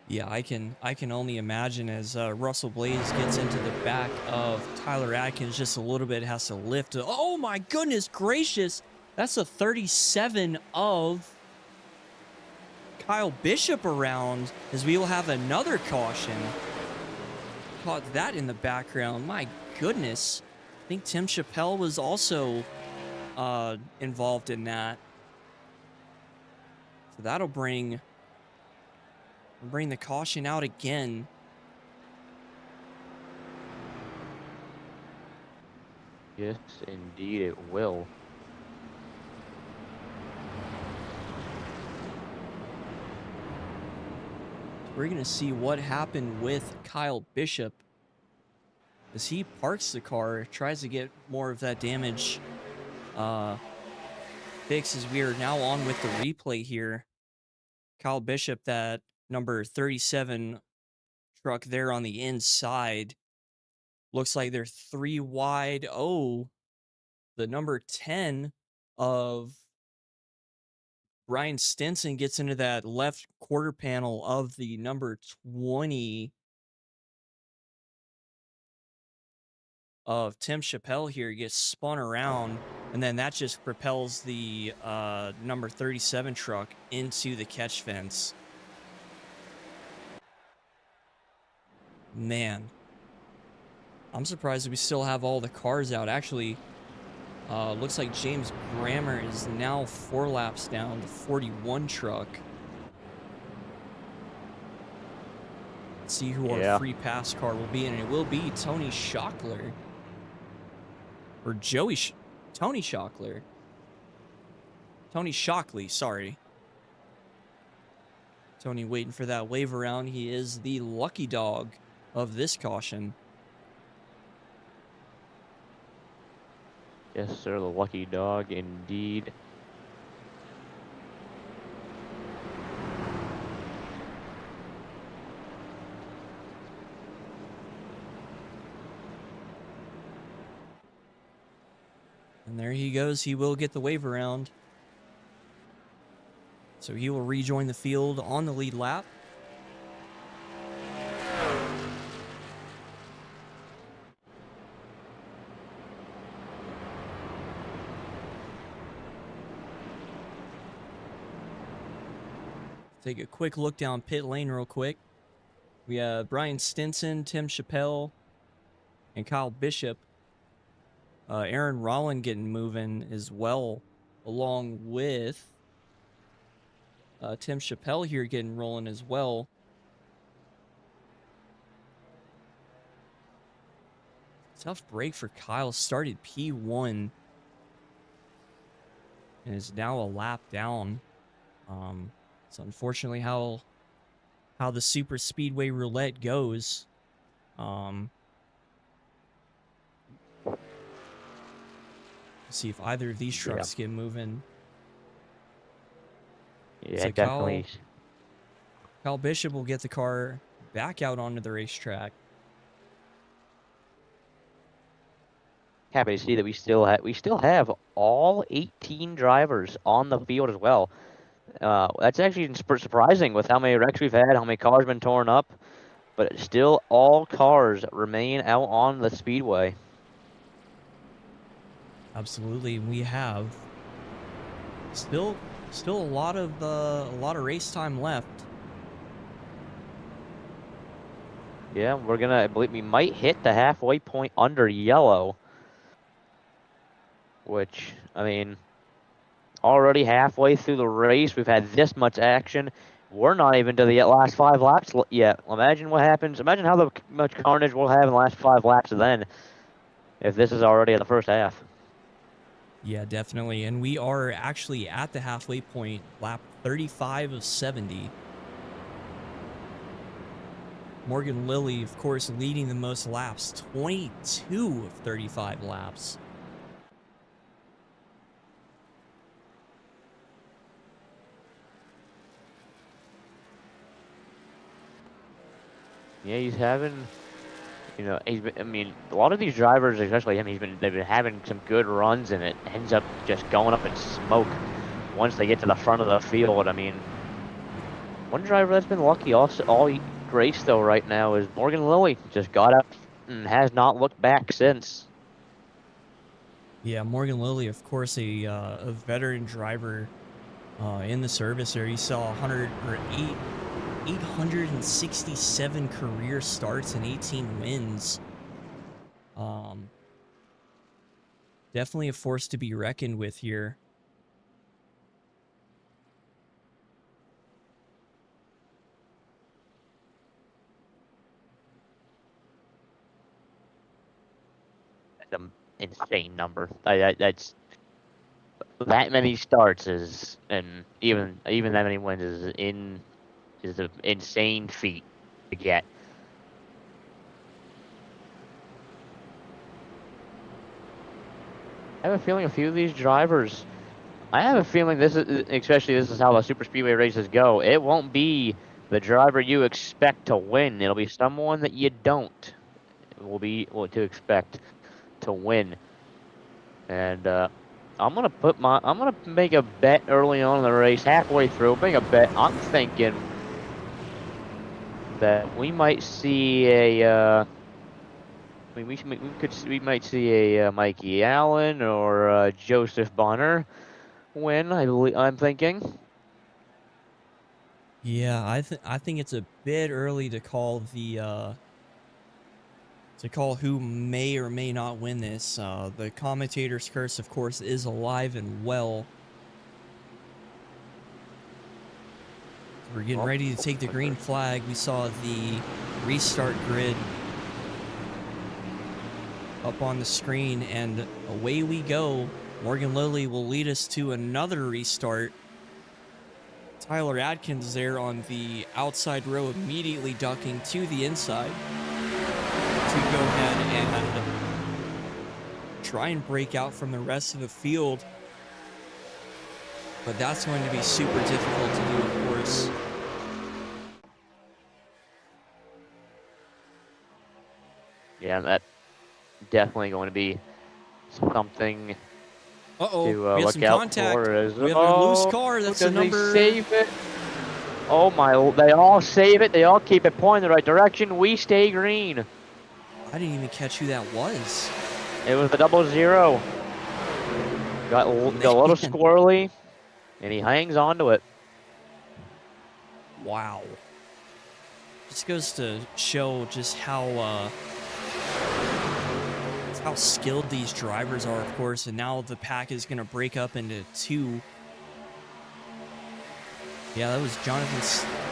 Yeah, I can only imagine as Russell Blaze gets into the back of Tyler Adkins just a little bit, has to lift. Oh my goodness gracious! That's a 37 of Kyle Bishop around, as we will have another caution. Caught that in the background. My goodness. I think Tim Chappelle was also involved in that. So that'll bring the caution out again.
Yes, indeed it will.
We're going to see what happened with Kyle Bishop as he parks the car, tries to get more of that damage fixed, as we are now on with the replay here. Kyle Bishop, that number 37 truck there on the inside. Looks like they're 3 wide. Oh, the number 10 of Brian Stinson gets into that left quarter panel of the number 20 of Tim Chappelle here, gets spun around, and then that just propels the number 37 truck into the catch fence. Man, I'm surprised we still have all the cars out. Actually, looks like James Grammer is now 4 laps down, the 41 truck. Let's see who our free pass car will be, and it will be Tony Schockler. Or Tony Schockler. Tony Shockley, sorry. Tony waiting for that wave around. He is the lucky dog of this caution.
Yes, sir, the lucky dog, indeed.
And there he goes. He will get the wave around. So he will rejoin the field on the lead lap. Take a quick look down pit lane real quick. We have Brian Stinson, Tim Chappelle, and Kyle Bishop. Aaron Rollin getting moving as well, along with Tim Chappelle here getting rolling as well. Tough break for Kyle. Started P1 and is now a lap down. It's unfortunately how the super speedway roulette goes. See if either of these trucks get moving.
Yeah,
So
definitely.
Kyle Bishop will get the car back out onto the racetrack.
Happy to see that we still have all 18 drivers on the field as well. That's actually surprising with how many wrecks we've had, how many cars been torn up, but still all cars remain out on the speedway.
Absolutely, we have still a lot of race time left.
Yeah, I believe we might hit the halfway point under yellow, which, I mean, already halfway through the race, we've had this much action. We're not even to the last 5 laps yet. Imagine what happens. Imagine how much carnage we'll have in the last 5 laps then, if this is already at the first half.
Yeah, definitely. And we are actually at the halfway point, lap 35 of 70. Morgan Lilly, of course, leading the most laps, 22 of 35 laps.
Yeah, he's having, I mean, a lot of these drivers, especially him, they've been having some good runs, and it ends up just going up in smoke once they get to the front of the field. I mean, one driver that's been lucky all race though right now is Morgan Lilly. Just got up and has not looked back since.
Yeah, Morgan Lilly, of course, a veteran driver in the service there. He saw 867 career starts and 18 wins. Definitely a force to be reckoned with here.
That's an insane number. That's that many starts and even that many wins is an insane feat to get. I have a feeling a few of these drivers. I have a feeling this is how the super speedway races go. It won't be the driver you expect to win. It'll be someone that you don't. Will be what to expect to win. And I'm gonna make a bet early on in the race, halfway through. Make a bet. I'm thinking that we might see a. I mean, we might see a Mikey Allen or Joseph Bonner win. I'm thinking.
Yeah, I think it's a bit early to call who may or may not win this. The commentator's curse, of course, is alive and well. We're getting ready to take the green flag. We saw the restart grid up on the screen, and away we go. Morgan Lilly will lead us to another restart. Tyler Adkins there on the outside row, immediately ducking to the inside to go ahead and try and break out from the rest of the field. But that's going to be super difficult to do, of course.
Yeah, that's definitely going to be something
Uh-oh,
to
we have
look
some
out
contact.
for. Is
We have a loose
oh,
car. That's the
does he
number.
save it? Oh my! They all save it. They all keep it pointing the right direction. We stay green.
I didn't even catch who that was.
It was the 00. Got a little
Man.
squirrely, and he hangs on to it.
Wow. Just goes to show just how skilled these drivers are, of course, and now the pack is going to break up into two. Yeah, that was Jonathan.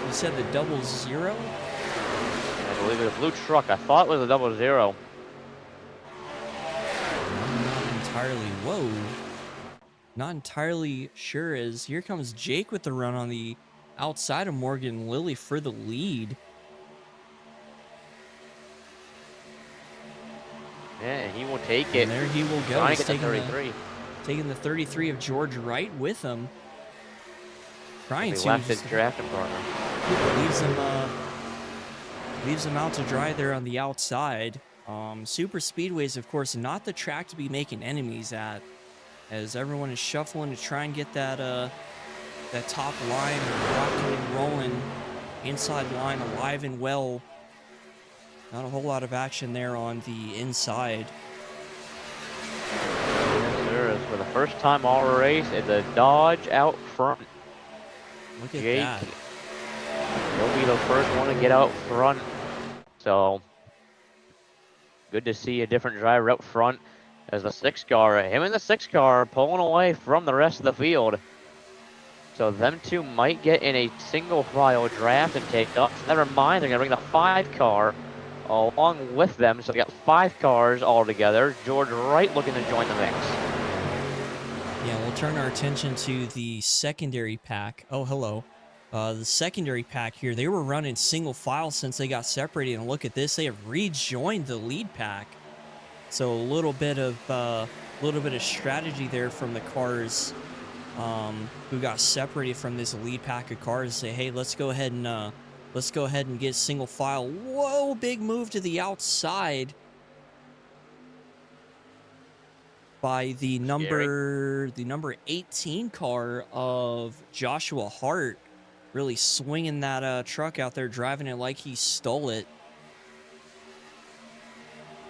You said the 00?
I believe it was a blue truck. I thought it was a 00.
I'm not entirely. Whoa. Not entirely sure, as here comes Jake with the run on the outside of Morgan Lilly for the lead.
Yeah, and he will take it.
And there he will go.
Trying
He's
to get the 33.
taking the 33 of George Wright with him. Trying to.
Left his drafting partner.
Leaves him out to dry there on the outside. Super Speedways, of course, not the track to be making enemies at, as everyone is shuffling to try and get that top line rocking and rolling, inside line alive and well. Not a whole lot of action there on the inside.
Yes, sir. For the first time all race, it's a Dodge out front.
Look at
Jake,
that.
he'll be the first one to get out front. So, good to see a different driver up front as the 6 car. Him and the 6 car pulling away from the rest of the field. So them two might get in a single file draft and take up. Never mind, they're going to bring the 5 car along with them. So they got 5 cars all together. George Wright looking to join the mix.
Yeah, we'll turn our attention to the secondary pack. Oh, hello. The secondary pack here, they were running single file since they got separated. And look at this, they have rejoined the lead pack. So a little bit of strategy there from the cars who got separated from this lead pack of cars. Say, hey, let's go ahead and get single file. Whoa, big move to the outside by the number 18 car of Joshua Hart, really swinging that truck out there, driving it like he stole it.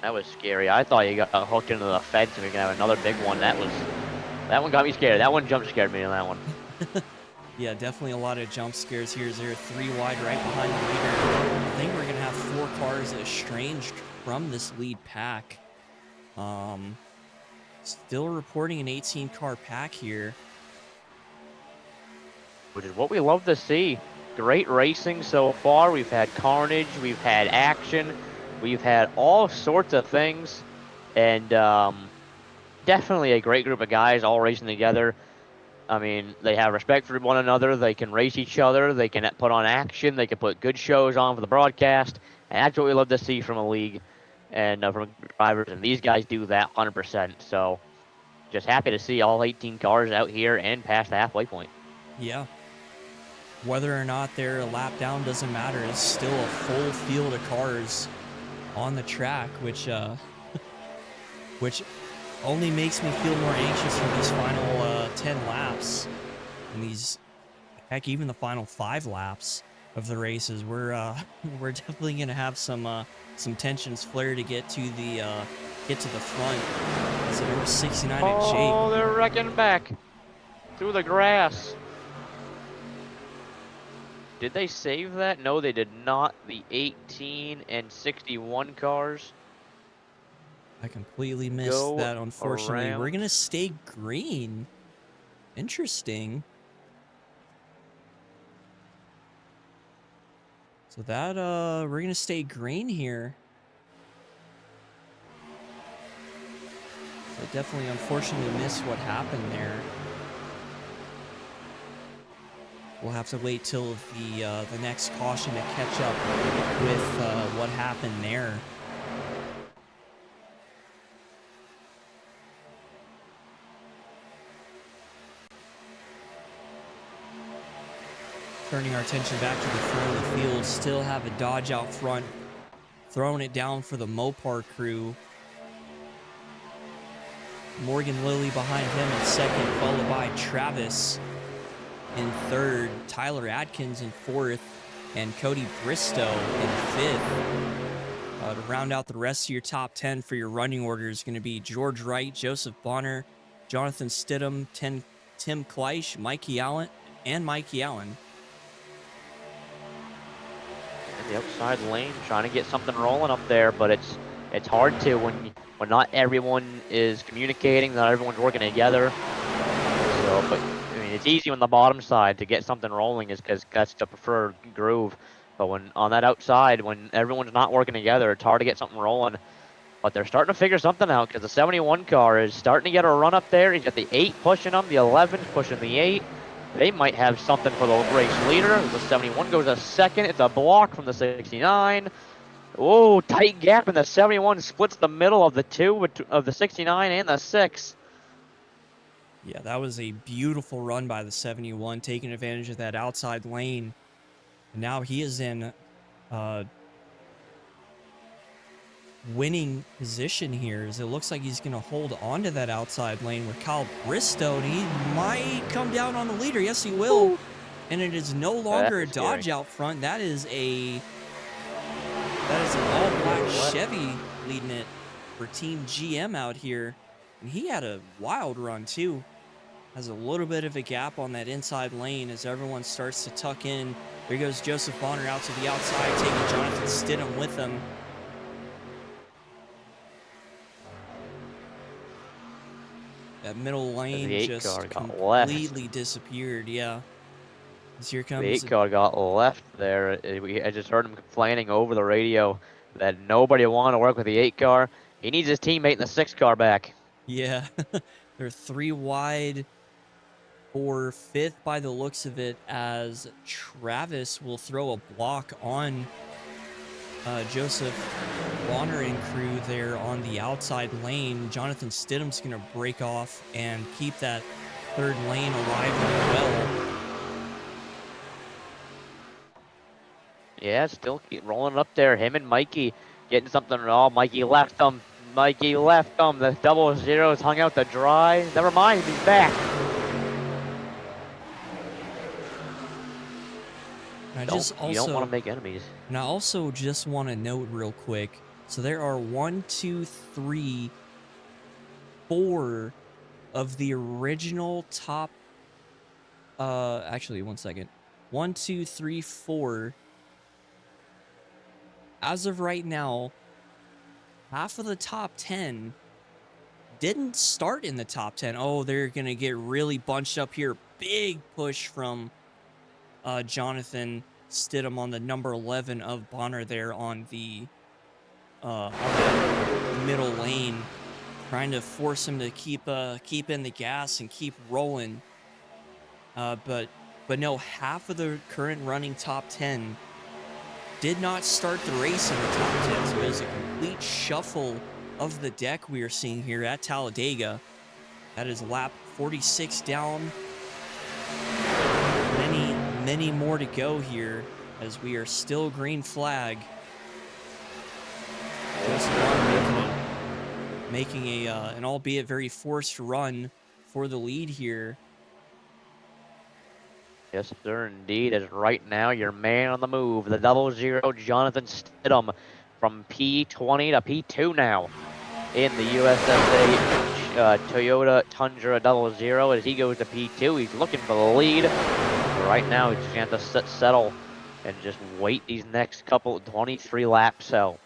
That was scary. I thought you got hooked into the fence and we are gonna have another big one. That one got me scared. That one jump scared me in that one.
Yeah, definitely a lot of jump scares here. They're 3 wide right behind the leader. I think we're gonna have 4 cars estranged from this lead pack. Still reporting an 18 car pack here.
Which is what we love to see. Great racing so far. We've had carnage, we've had action, we've had all sorts of things, and definitely a great group of guys all racing together. I mean, they have respect for one another, they can race each other, they can put on action, they can put good shows on for the broadcast, and that's what we love to see from a league and from drivers, and these guys do that 100%. So just happy to see all 18 cars out here and past the halfway point.
Yeah. Whether or not they're a lap down doesn't matter. It's still a full field of cars on the track, which only makes me feel more anxious for these final 10 laps. And these, heck, even the final 5 laps of the races. We're definitely gonna have some tensions flare to get to the front. So number 69 at Jake.
Oh, they're wrecking back through the grass. Did they save that? No, they did not. The 18 and 61 cars.
I completely missed that, unfortunately.
Around.
We're going to stay green. Interesting. So that, we're going to stay green here. I definitely, unfortunately, missed what happened there. We'll have to wait till the next caution to catch up with what happened there. Turning our attention back to the front of the field, still have a Dodge out front, throwing it down for the Mopar crew. Morgan Lilly behind him in second, followed by Travis in third, Tyler Atkins in fourth, and Cody Bristow in fifth. To round out the rest of your top 10 for your running order is going to be George Wright, Joseph Bonner, Jonathan Stidham, Tim Kleisch, Mikey Allen. In
the outside lane, trying to get something rolling up there, but it's hard to when not everyone is communicating, not everyone's working together. So, but I mean, it's easy on the bottom side to get something rolling, is because that's the preferred groove. But when on that outside, when everyone's not working together, it's hard to get something rolling. But they're starting to figure something out, because the 71 car is starting to get a run up there. He's got the 8 pushing him, the 11 pushing the 8. They might have something for the race leader. The 71 goes a second. It's a block from the 69. Oh, tight gap, and the 71 splits the middle of the 2 of the 69 and the 6.
Yeah, that was a beautiful run by the 71, taking advantage of that outside lane. And now he is in winning position here, as it looks like he's going to hold on to that outside lane with Kyle Bristow, and he might come down on the leader. Yes, he will. And it is no longer a Dodge out front. That is an all-black Chevy leading it for Team GM out here. And he had a wild run, too. Has a little bit of a gap on that inside lane as everyone starts to tuck in. There goes Joseph Bonner out to the outside, taking Jonathan Stidham with him. That middle lane just completely disappeared, yeah. As here comes...
The 8 car got left there. I just heard him complaining over the radio that nobody wanted to work with the 8 car. He needs his teammate in the 6 car back.
Yeah, they're 3 wide for 5th by the looks of it, as Travis will throw a block on Joseph Bonner and crew there on the outside lane. Jonathan Stidham's going to break off and keep that 3rd lane alive and well.
Yeah, still keep rolling up there. Him and Mikey getting something. Oh, Mikey left him. The 00's hung out to dry. Never mind, he's back.
You
don't want to make enemies.
And I also just want to note real quick. So there are 1, 2, 3, 4 of the original top. Actually, 1 second. 1, 2, 3, 4. As of right now, half of the top 10 didn't start in the top 10. Oh, they're going to get really bunched up here. Big push from Jonathan Stidham on the number 11 of Bonner there on the middle lane, trying to force him to keep in the gas and keep rolling. But no, half of the current running top 10 did not start the race in the top 10, so it was a complete shuffle of the deck we are seeing here at Talladega. That is lap 46 down. Many more to go here, as we are still green flag. Just making an albeit very forced run for the lead here.
Yes, sir, indeed. As right now, your man on the move, the 00 Jonathan Stidham, from P20 to P2 now in the USSA Toyota Tundra 00. As he goes to P2, he's looking for the lead. Right now, he's just going to have to settle and just wait these next 23 laps out.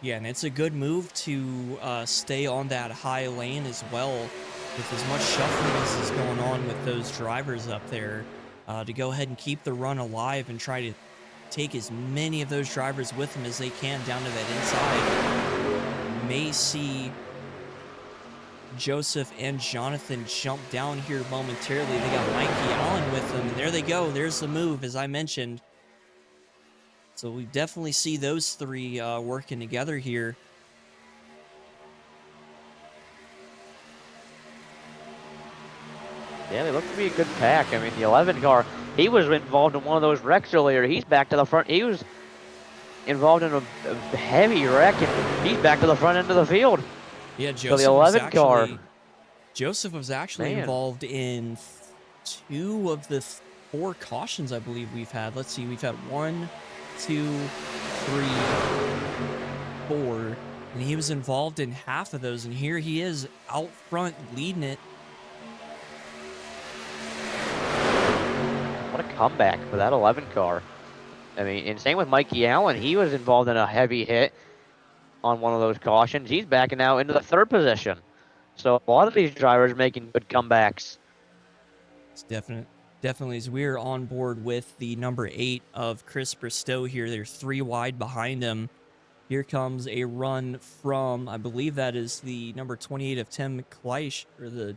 Yeah, and it's a good move to stay on that high lane as well, with as much shuffling as is going on with those drivers up there, to go ahead and keep the run alive and try to take as many of those drivers with them as they can down to that inside. May see Joseph and Jonathan jump down here momentarily. They got Mikey Allen with them, and there they go. There's the move, as I mentioned. So we definitely see those 3 working together here.
Yeah, they look to be a good pack. I mean, the 11 car, he was involved in one of those wrecks earlier. He's back to the front. He was involved in a heavy wreck, and he's back to the front end of the field.
Yeah,
So the 11 car,
Joseph was actually
man,
involved in 2 of the 4 cautions I believe we've had. Let's see, we've had 1, 2, 3, 4, and he was involved in half of those, and here he is out front leading it.
what a comeback for that 11 car. I mean, and same with Mikey Allen. He was involved in a heavy hit on one of those cautions. He's backing now into the 3rd position. So a lot of these drivers making good comebacks.
It's definitely as we're on board with the number 8 of Chris Bristow here. They're 3 wide behind him. Here comes a run from, I believe that is the number 28 of Tim Kleisch, or the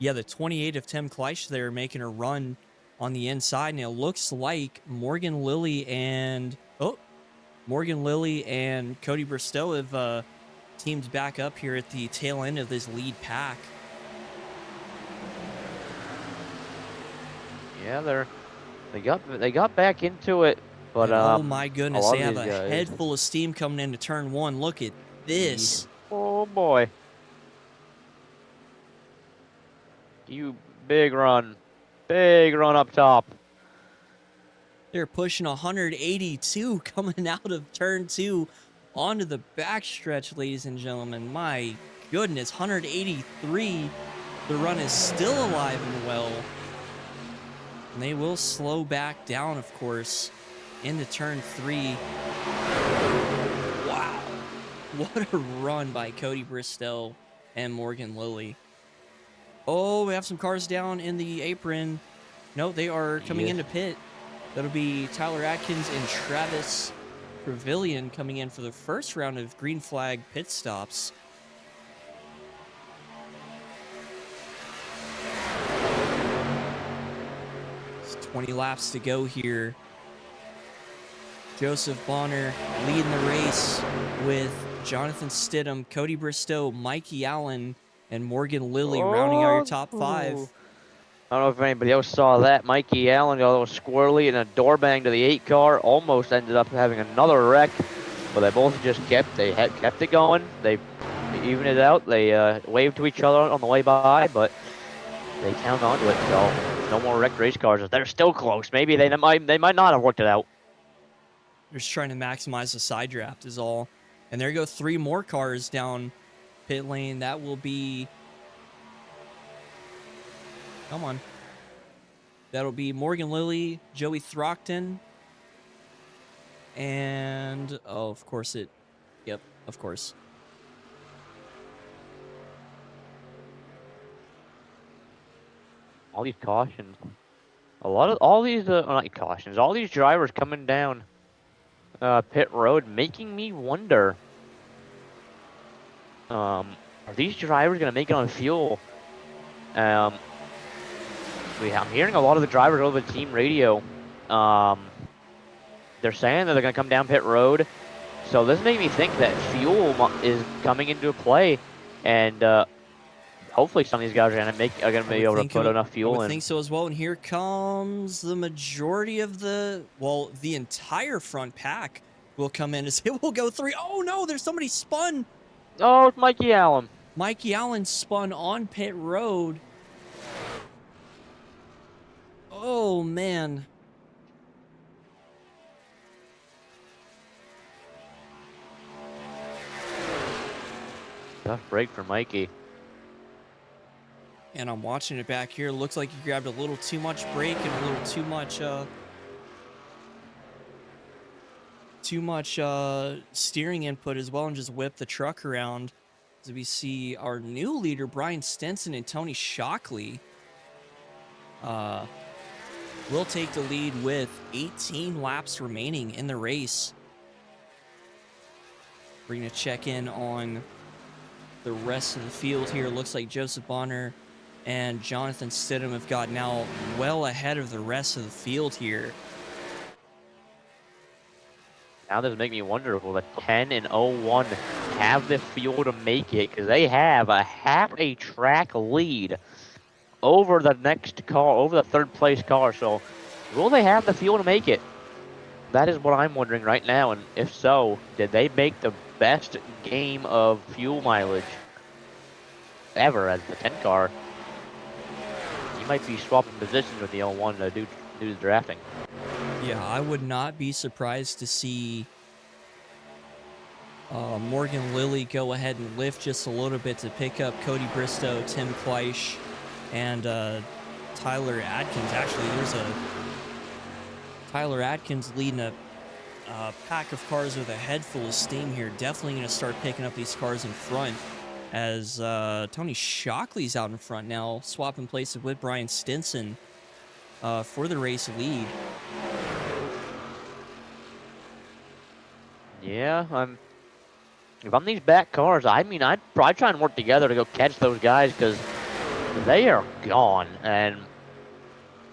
28 of Tim Kleisch there making a run on the inside. And it looks like Morgan Lilly and Cody Bristow have teamed back up here at the tail end of this lead pack.
Yeah, they got back into it, but
oh my goodness, they have a
guys,
head full of steam coming into turn 1. Look at this.
Oh boy. You big run up top.
They're pushing 182 coming out of turn 2 onto the backstretch, ladies and gentlemen. My goodness, 183. The run is still alive and well. And they will slow back down, of course, into turn 3. Wow. What a run by Cody Bristow and Morgan Lilly. Oh, we have some cars down in the apron. No, they are coming into pit. That'll be Tyler Atkins and Travis Trevelyan coming in for the first round of green flag pit stops. It's 20 laps to go here. Joseph Bonner leading the race with Jonathan Stidham, Cody Bristow, Mikey Allen, and Morgan Lilly rounding out your top 5.
I don't know if anybody else saw that. Mikey Allen got a little squirrely and a door bang to the 8 car. Almost ended up having another wreck, but they both just kept it going. They evened it out. They waved to each other on the way by, but they count onto it. So no more wrecked race cars. They're still close. Maybe they might not have worked it out.
They're just trying to maximize the side draft is all. And there go 3 more cars down pit lane. That will be... Come on. That'll be Morgan Lilly, Joey Throckton, and... Oh, of course it... Yep, of course.
All these cautions. All these not cautions. All these drivers coming down pit road, making me wonder. Are these drivers gonna make it on fuel? I'm hearing a lot of the drivers over the team radio. They're saying that they're gonna come down pit road, so this made me think that fuel is coming into play, and hopefully some of these guys are gonna be able to put enough fuel in.
I think so as well. And here comes the majority of the entire front pack will come in as it will go 3. Oh no, there's somebody spun.
Oh, it's Mikey Allen.
Mikey Allen spun on pit road. Oh man.
Tough break for Mikey.
And I'm watching it back here. Looks like he grabbed a little too much brake and a little too much steering input as well, and just whipped the truck around. As we see our new leader, Brian Stenson and Tony Shockley, will take the lead with 18 laps remaining in the race. We're going to check in on the rest of the field here. Looks like Joseph Bonner and Jonathan Stidham have got now well ahead of the rest of the field here.
Now this make me wonder, will the 10 and 01 have the fuel to make it? Because they have a half a track lead over the next car, over the 3rd place car. So will they have the fuel to make it? that is what I'm wondering right now. And if so, did they make the best game of fuel mileage ever as the 10 car? You might be swapping positions with the L1 to do the drafting.
Yeah, I would not be surprised to see Morgan Lilly go ahead and lift just a little bit to pick up Cody Bristow, Tim Fleisch, and Tyler Adkins. Actually, there's a Tyler Adkins leading a pack of cars with a head full of steam here. Definitely going to start picking up these cars in front as Tony Shockley's out in front now, swapping places with Brian Stinson for the race lead.
Yeah, if I'm these back cars, I mean, I'd probably try and work together to go catch those guys because they are gone. And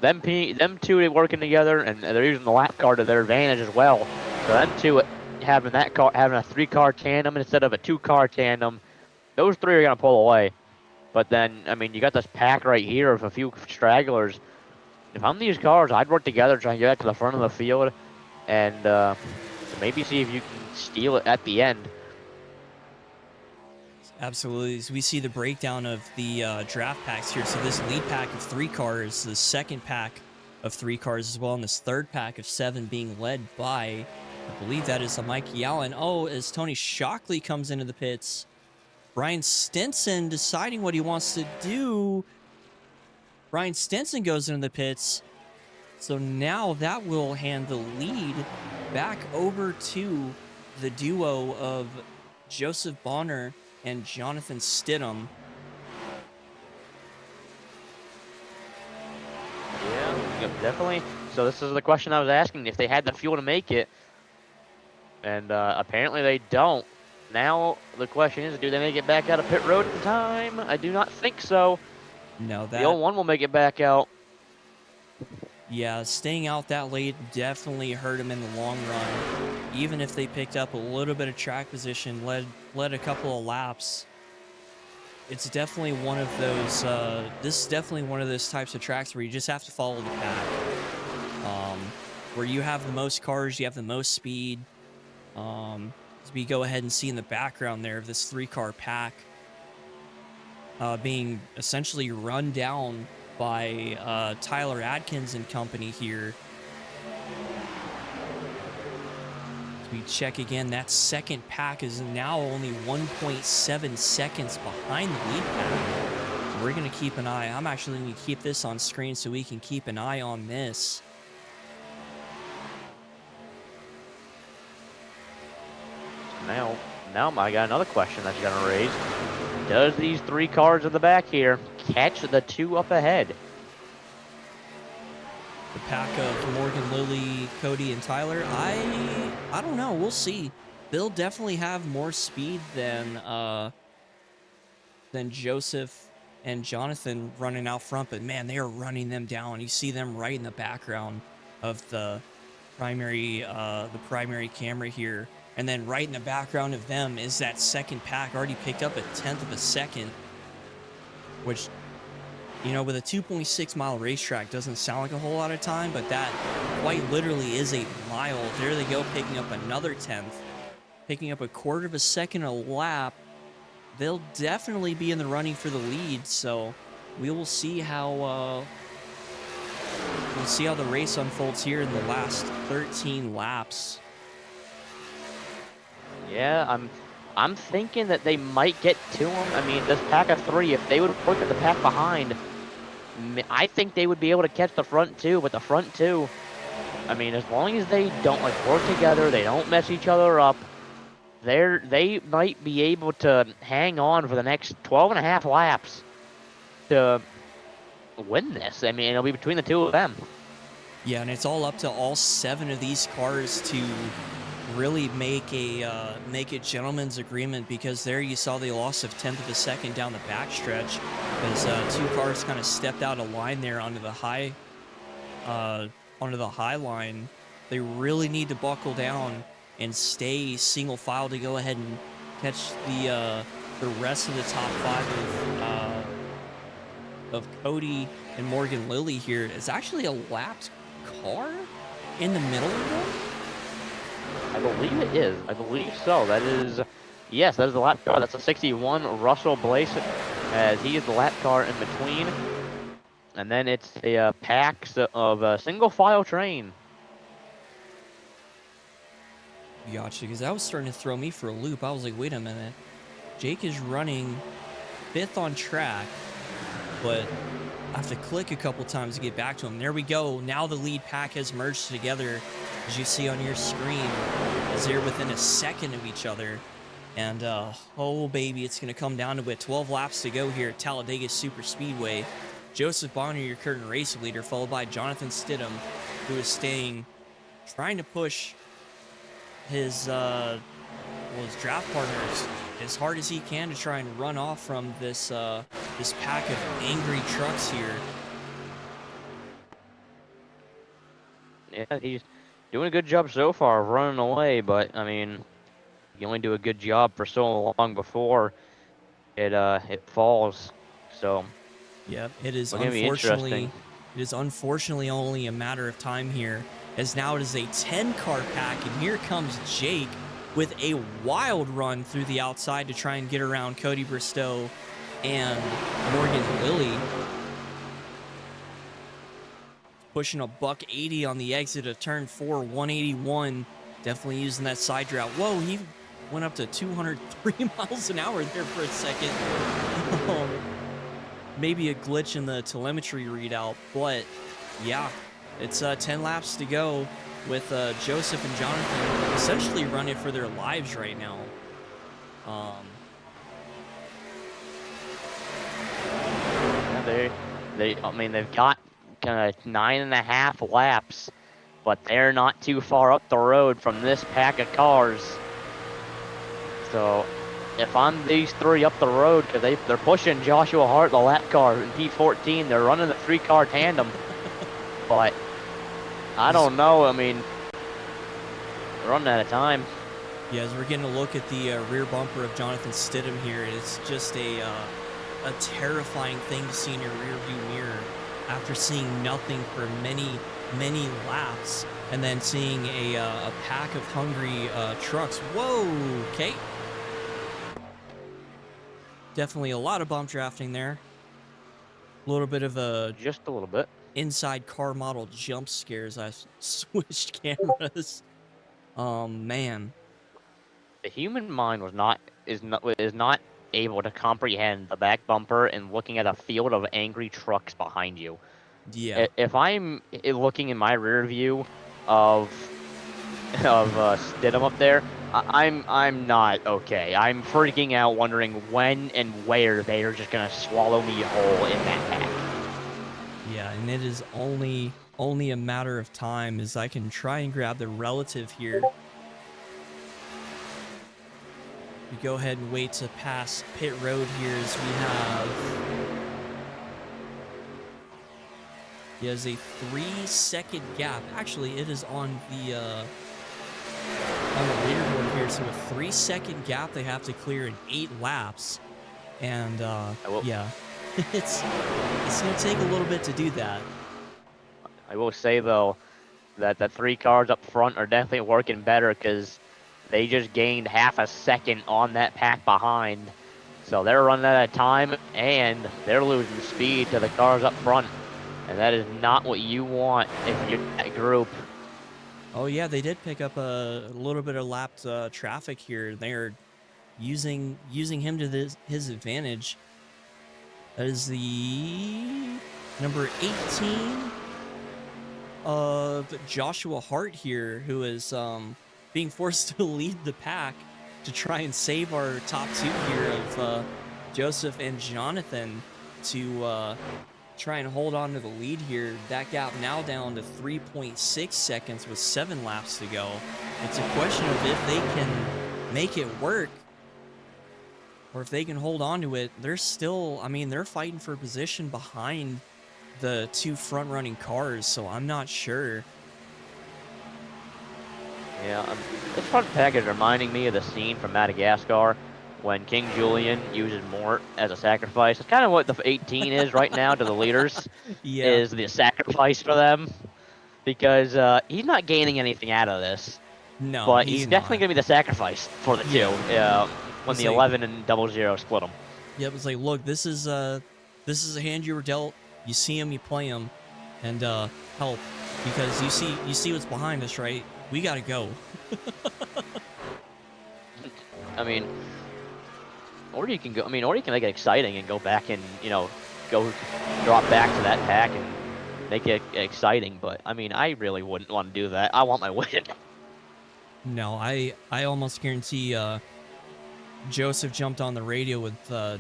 them two working together, and they're using the lap car to their advantage as well. So them two having a 3-car tandem instead of a 2-car tandem, those three are gonna pull away. But then, I mean, you got this pack right here of a few stragglers. If I'm these cars, I'd work together, try and get back to the front of the field, and maybe see if you can steal it at the end.
Absolutely. As we see the breakdown of the draft packs here. So this lead pack of 3 cars, the second pack of 3 cars as well, and this third pack of 7 being led by, I believe that is a Mikey Allen. Oh, as Tony Shockley comes into the pits, Brian Stinson deciding what he wants to do. Brian Stinson goes into the pits. So now that will hand the lead back over to the duo of Joseph Bonner and Jonathan Stidham.
Yeah, definitely. So this is the question I was asking, if they had the fuel to make it. And apparently they don't. Now the question is, do they make it back out of pit road in time? I do not think so.
No,
The L1 will make it back out.
Yeah, staying out that late definitely hurt him in the long run. Even if they picked up a little bit of track position, led a couple of laps. It's definitely one of those, this is definitely one of those types of tracks where you just have to follow the pack. Where you have the most cars, you have the most speed. As we go ahead and see in the background there of this 3-car pack being essentially run down by Tyler Adkins and company here. As we check again, that second pack is now only 1.7 seconds behind the lead pack. We're going to keep an eye. I'm actually going to keep this on screen so we can keep an eye on this. Now I got another question that's going to raise. Does these 3 cars in the back here catch the 2 up ahead? The pack of Morgan, Lilly, Cody, and Tyler. I don't know. We'll see. They'll definitely have more speed than Joseph and Jonathan running out front, but man, they are running them down. You see them right in the background of the primary camera here. And then right in the background of them is that second pack, already picked up a 1/10 of a second, which, you know, with a 2.6 mile racetrack doesn't sound like a whole lot of time, but that quite literally is a mile. There they go, picking up another 1/10, picking up a 1/4 of a second a lap. They'll definitely be in the running for the lead, so we will see how the race unfolds here in the last 13 laps.
Yeah, I'm thinking that they might get to him. I mean, this pack of 3, if they would work at the pack behind, I think they would be able to catch the front 2. But the front 2, I mean, as long as they don't work together, they don't mess each other up, they might be able to hang on for the next 12.5 laps to win this. I mean, it'll be between the 2 of them.
Yeah, and it's all up to all 7 of these cars to really make a gentleman's agreement, because there you saw they lost a 1/10 of a second down the backstretch as 2 cars kind of stepped out of line there onto the high line. They really need to buckle down and stay single file to go ahead and catch the rest of the top 5 of Cody and Morgan Lilly here. It's actually a lapped car in the middle of them.
believe it is. I believe so. That is, yes, that is the lap car. That's a 61 Russell Blaze, as he is the lap car in between. And then it's a pack of a single file train.
Gotcha, because that was starting to throw me for a loop. I was like, wait a minute. Jake is running 5th on track, but I have to click a couple times to get back to him. There we go. Now the lead pack has merged together, as you see on your screen, as they're within a second of each other. And, oh, baby, it's going to come down to it. 12 laps to go here at Talladega Super Speedway. Joseph Bonner, your current race leader, followed by Jonathan Stidham, who is trying to push his draft partners as hard as he can to try and run off from this this pack of angry trucks here.
Yeah, he's doing a good job so far of running away, but I mean, you only do a good job for so long before it falls. So
yep, it is
gonna be interesting.
It is unfortunately only a matter of time here, as now it is a 10-car pack, and here comes Jake with a wild run through the outside to try and get around Cody Bristow and Morgan Lilly. Pushing a $180 on the exit of turn 4, 181. Definitely using that side route. Whoa, he went up to 203 miles an hour there for a second. Maybe a glitch in the telemetry readout, but yeah, it's 10 laps to go with Joseph and Jonathan essentially running for their lives right now.
I mean, they've got kind of 9.5 laps, but they're not too far up the road from this pack of cars. So if I'm these three up the road, because they're pushing Joshua Hart, the lap car in P14, they're running the 3-car tandem. But I don't know. I mean, we're running out of time.
Yeah, as we're getting a look at the rear bumper of Jonathan Stidham here, it's just a terrifying thing to see in your rear view mirror after seeing nothing for many, many laps, and then seeing a pack of hungry trucks. Whoa, okay. Definitely a lot of bump drafting there. A little bit of
just a little bit
inside car model jump scares. I switched cameras. Man.
The human mind is not able to comprehend the back bumper and looking at a field of angry trucks behind you.
Yeah.
If I'm looking in my rear view of Stidham up there, I'm not okay. I'm freaking out, wondering when and where they are just gonna swallow me whole in that pack.
Yeah, and it is only a matter of time as I can try and grab the relative here. We go ahead and wait to pass pit road here as we have. He has a 3-second gap. Actually, it is on the leaderboard here. So a 3-second gap they have to clear in 8 laps, and yeah, it's gonna take a little bit to do that.
I will say though that the 3 cars up front are definitely working better because they just gained half a second on that pack behind. So they're running out of time and they're losing speed to the cars up front. And that is not what you want if you're that group.
Oh yeah, they did pick up a little bit of lapped traffic here. They're using him to his advantage. That is the number 18 of Joshua Hart here, who is being forced to lead the pack to try and save our top 2 here of Joseph and Jonathan to try and hold on to the lead here. That gap now down to 3.6 seconds with 7 laps to go. It's a question of if they can make it work or if they can hold on to it. They're still, I mean, they're fighting for position behind the 2 front-running cars, so I'm not sure.
Yeah, this front pack is reminding me of the scene from Madagascar when King Julian uses Mort as a sacrifice. It's kind of what the 18 is right now to the leaders,
Yeah.
is the sacrifice for them, because he's not gaining anything out of this.
No,
but he's definitely
not.
going to be the sacrifice for the two when the 11 and 00 split them.
Yep, it's like, look, this is a hand you were dealt. You see him, you play him, and help, because you see what's behind us, right? We gotta go.
I mean, or you can go. I mean, or you can make it exciting and go back and go drop back to that pack and make it exciting. But I mean, I really wouldn't want to do that. I want my win.
No, I almost guarantee Joseph jumped on the radio with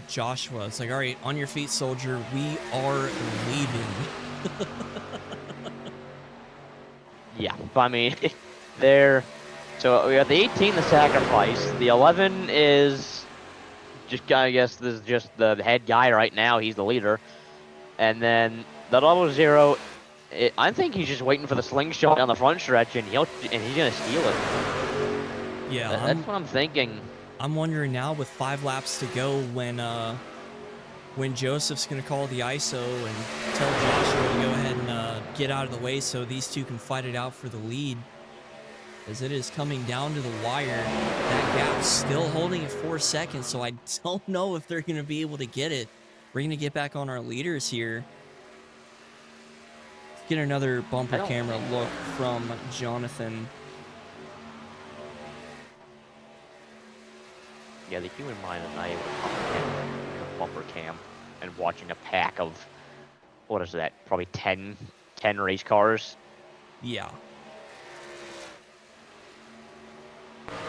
Joshua. It's like, all right, on your feet, soldier. We are leaving.
Yeah, but I mean, so we got the 18, the sacrifice. The 11 is just, I guess, this is just the head guy right now. He's the leader. And then the 00, I think he's just waiting for the slingshot on the front stretch, and he's gonna steal it.
Yeah,
that's what I'm thinking.
I'm wondering now, with 5 laps to go, when Joseph's gonna call the ISO and tell Joshua to go ahead and get out of the way so these two can fight it out for the lead. As it is coming down to the wire, that gap's still holding at 4 seconds, so I don't know if they're gonna be able to get it. We're gonna get back on our leaders here. Let's get another bumper camera look from Jonathan.
Yeah, the human mind is not able to comprehend the bumper cam and watching a pack of, what is that, probably 10 race cars.
Yeah.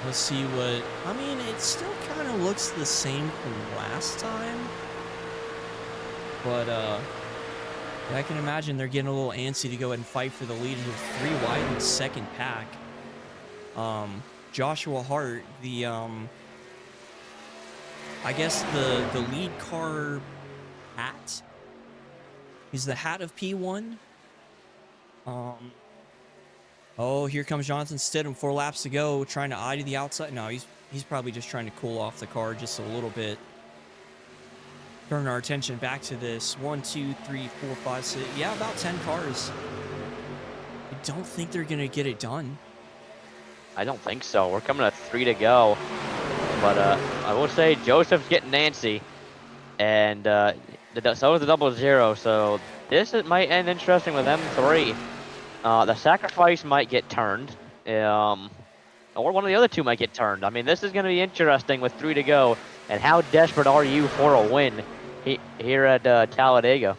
Let's see what, I mean, it still kind of looks the same from last time. But, I can imagine they're getting a little antsy to go ahead and fight for the lead with 3 wide in the second pack. Joshua Hart, the, I guess the lead car hat. He's the hat of P1. Oh, here comes Jonathan Stidham, 4 laps to go, trying to eye to the outside. No, he's probably just trying to cool off the car just a little bit. Turn our attention back to this. 1, 2, 3, 4, 5, 6. Yeah, about 10 cars. I don't think they're gonna get it done.
I don't think so. We're coming to 3 to go. But I will say Joseph's getting antsy, and so is the 00. So this might end interesting with M3. The sacrifice might get turned, or one of the other two might get turned. I mean, this is going to be interesting with 3 to go. And how desperate are you for a win here at Talladega?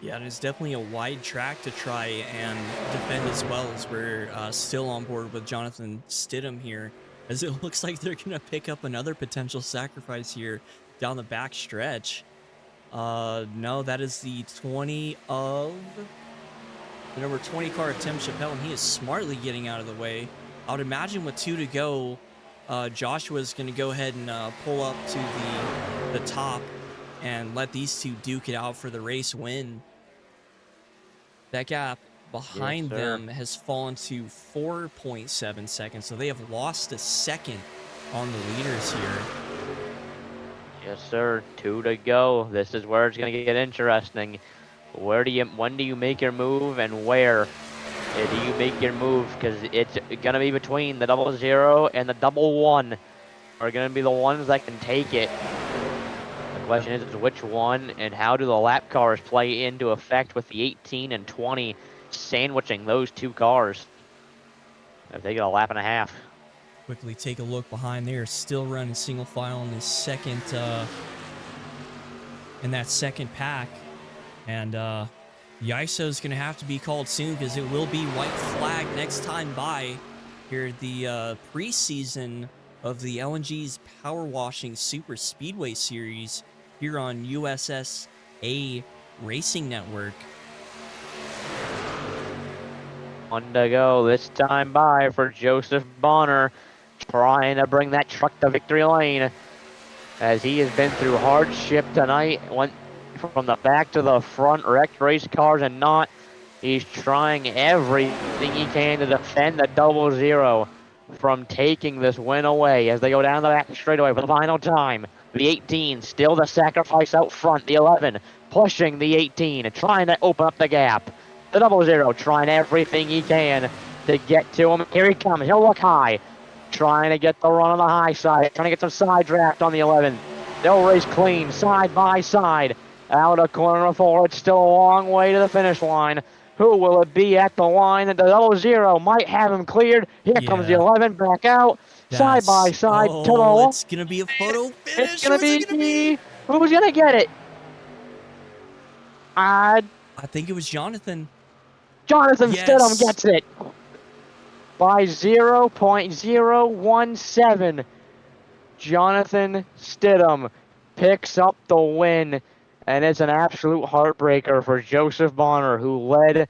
Yeah, it is definitely a wide track to try and defend as well, as we're still on board with Jonathan Stidham here, as it looks like they're going to pick up another potential sacrifice here down the back stretch. No, that is the 20 of the number 20 car of Tim Chappelle, and he is smartly getting out of the way. I would imagine with 2 to go, Joshua's going to go ahead and pull up to the top and let these two duke it out for the race win. That gap behind them has fallen to 4.7 seconds, so they have lost a second on the leaders here.
Yes, sir. 2 to go. This is where it's going to get interesting. When do you make your move, and where do you make your move? Because it's going to be between the 00 and the 11 are going to be the ones that can take it. The question is which one, and how do the lap cars play into effect with the 18 and 20 sandwiching those 2 cars if they get a lap and a half.
Quickly take a look behind there. Still running single file in this second, in that second pack. And the ISO is going to have to be called soon, because it will be white flag next time by here at the preseason of the LNG's Power Washing Super Speedway Series here on USSA Racing Network.
1 to go this time by for Joseph Bonner, trying to bring that truck to victory lane, as he has been through hardship tonight. Went from the back to the front, wrecked race cars and not. He's trying everything he can to defend the 00 from taking this win away as they go down the back straightaway for the final time. The 18 still the sacrifice out front. The 11 pushing the 18 and trying to open up the gap. The 00 trying everything he can to get to him. Here he comes. He'll look high. Trying to get the run on the high side. Trying to get some side draft on the 11. They'll race clean, side by side. Out of corner 4. It's still a long way to the finish line. Who will it be at the line? And the 0 might have him cleared. Here comes the
Yeah.
11 back out. Side by side to the wall.
It's gonna be a photo finish.
It's gonna be who's gonna get it?
I think it was Jonathan.
Jonathan Stidham gets it by 0.017. Jonathan Stidham picks up the win, and it's an absolute heartbreaker for Joseph Bonner, who led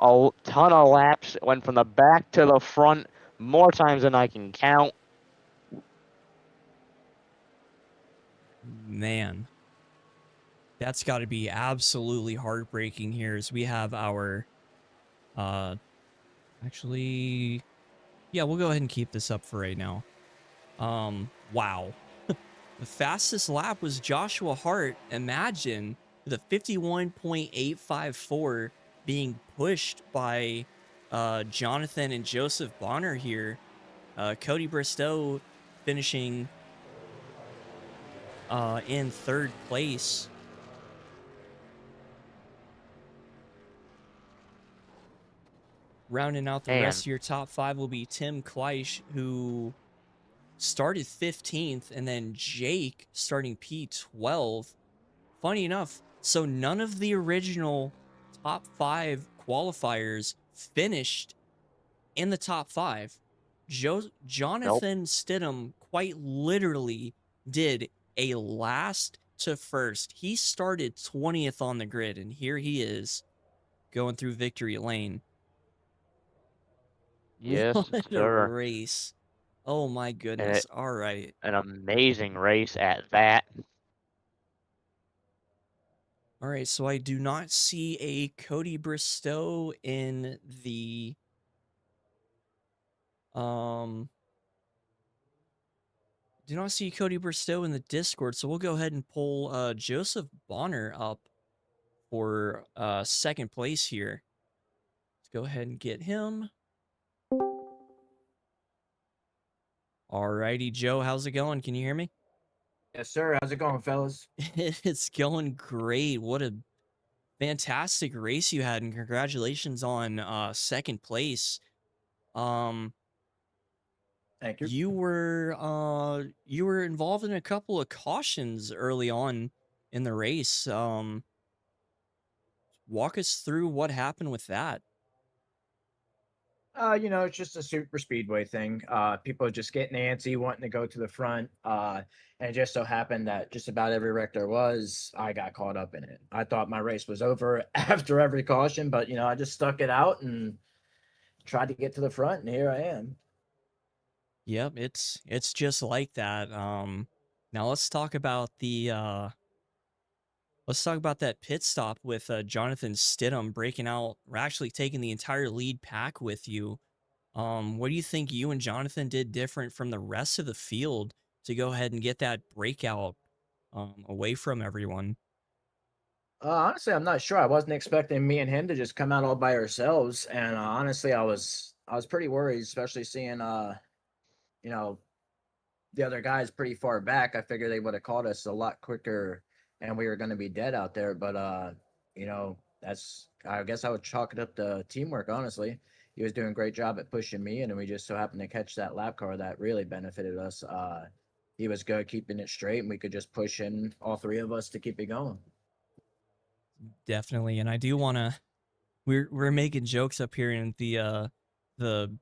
a ton of laps, went from the back to the front more times than I can count.
Man, that's got to be absolutely heartbreaking here as we have our, actually, yeah, we'll go ahead and keep this up for right now. Wow. The fastest lap was Joshua Hart. Imagine the 51.854 being pushed by Jonathan and Joseph Bonner here. Cody Bristow finishing in 3rd place. Rounding out the rest of your top 5 will be Tim Kleisch, who started 15th, and then Jake starting P12. Funny enough, so none of the original top 5 qualifiers finished in the top 5. Jonathan Stidham quite literally did a last to first. He started 20th on the grid, and here he is going through victory lane.
Yes,
what
sir.
a race. Oh my goodness. All right.
An amazing race at that.
All right, so I do not see a Cody Bristow in the do not see Cody Bristow in the Discord, so we'll go ahead and pull Joseph Bonner up for 2nd place here. Let's go ahead and get him. Alrighty, Joe, how's it going? Can you hear me?
Yes, sir. How's it going, fellas?
It's going great. What a fantastic race you had, and congratulations on 2nd place.
Thank you.
You were involved in a couple of cautions early on in the race. Walk us through what happened with that.
It's just a super speedway thing. People just getting antsy, wanting to go to the front. And it just so happened that just about every wreck there was, I got caught up in it. I thought my race was over after every caution, but I just stuck it out and tried to get to the front, and here I am.
Yep, it's just like that. Now let's talk about the let's talk about that pit stop with Jonathan Stidham breaking out, or actually taking the entire lead pack with you. What do you think you and Jonathan did different from the rest of the field to go ahead and get that breakout away from everyone?
Honestly, I'm not sure. I wasn't expecting me and him to just come out all by ourselves, and honestly, I was pretty worried, especially seeing you know the other guys pretty far back. I figured they would have caught us a lot quicker and we were going to be dead out there. But, that's, I guess I would chalk it up to teamwork, honestly. He was doing a great job at pushing me, and we just so happened to catch that lap car that really benefited us. He was good keeping it straight, and we could just push in, all 3 of us, to keep it going.
Definitely, and I do want to. We're making jokes up here in the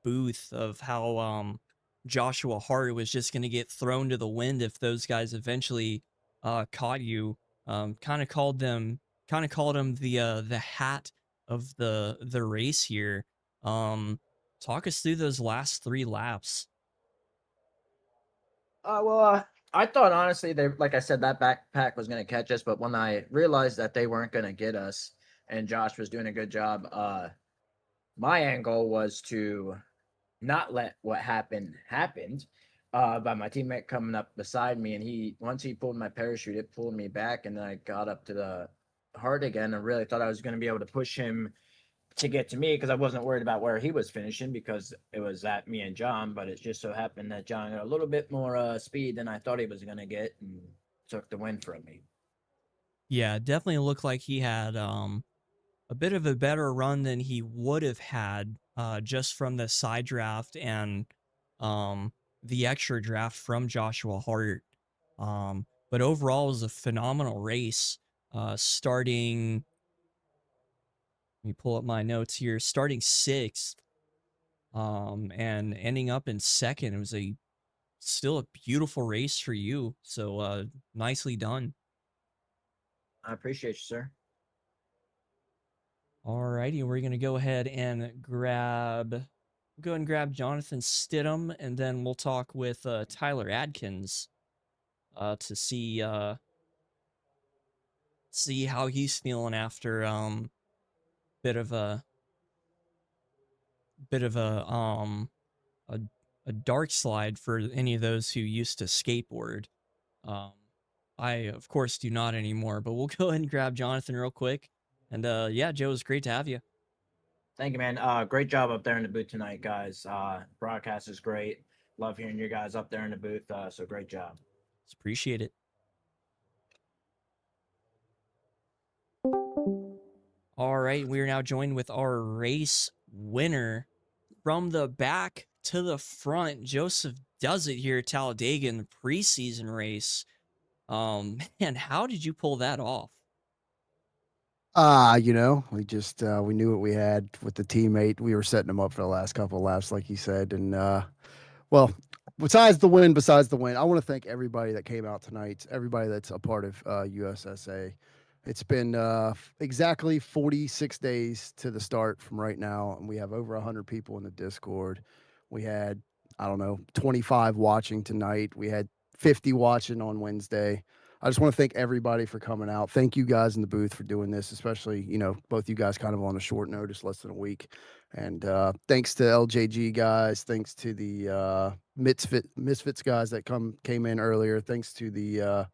booth of how Joshua Hart was just going to get thrown to the wind if those guys eventually caught you. Kind of called him the hat of the race here. Talk us through those last 3 laps.
I thought honestly they, like I said, that backpack was going to catch us, but when I realized that they weren't going to get us, and Josh was doing a good job, my angle was to not let what happened. By my teammate coming up beside me, and once he pulled my parachute, it pulled me back, and then I got up to the hard again, and really thought I was going to be able to push him to get to me because I wasn't worried about where he was finishing because it was at me and John. But it just so happened that John got a little bit more speed than I thought he was going to get and took the win from me.
Yeah, definitely looked like he had a bit of a better run than he would have had just from the side draft and um, the extra draft from Joshua Hart. But overall, it was a phenomenal race. Starting, let me pull up my notes here. Starting sixth, and ending up in second. It was a still a beautiful race for you. So nicely done.
I appreciate you, sir.
Alrighty, we're gonna go ahead and grab Jonathan Stidham, and then we'll talk with Tyler Adkins to see how he's feeling after bit of a bit of a, a dark slide for any of those who used to skateboard. Um, I of course do not anymore, but we'll go ahead and grab Jonathan real quick. And yeah, Joe, it's great to have you.
Thank you, man. Great job up there in the booth tonight, guys. Broadcast is great. Love hearing you guys up there in the booth. So great job.
Appreciate it. All right, we are now joined with our race winner from the back to the front. Joseph does it here at Talladega in the preseason race. Man, how did you pull that off?
We just we knew what we had with the teammate. We were setting him up for the last couple of laps, like you said. And well, besides the win, I want to thank everybody that came out tonight, everybody that's a part of USSA. It's been exactly 46 days to the start from right now, and we have over 100 people in the Discord. We had, I don't know, 25 watching tonight. We had 50 watching on Wednesday. I just want to thank everybody for coming out. Thank you guys in the booth for doing this, especially, both you guys kind of on a short notice, less than a week. And thanks to LJG guys, thanks to the Misfits guys that came in earlier. Thanks to the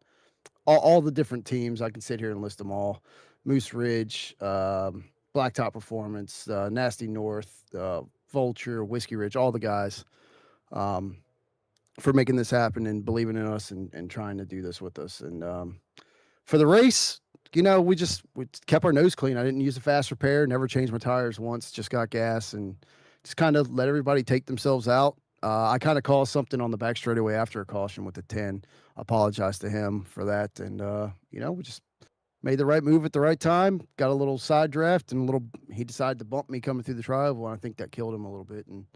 all the different teams. I can sit here and list them all: Moose Ridge, Blacktop Performance, Nasty North, Vulture, Whiskey Ridge, all the guys for making this happen and believing in us and trying to do this with us. And for the race, we kept our nose clean. I didn't use a fast repair, never changed my tires once, just got gas and just kind of let everybody take themselves out. I kind of caused something on the back straightaway after a caution with the 10. I apologize to him for that. And, we just made the right move at the right time, got a little side draft and he decided to bump me coming through the tri-oval. And I think that killed him a little bit and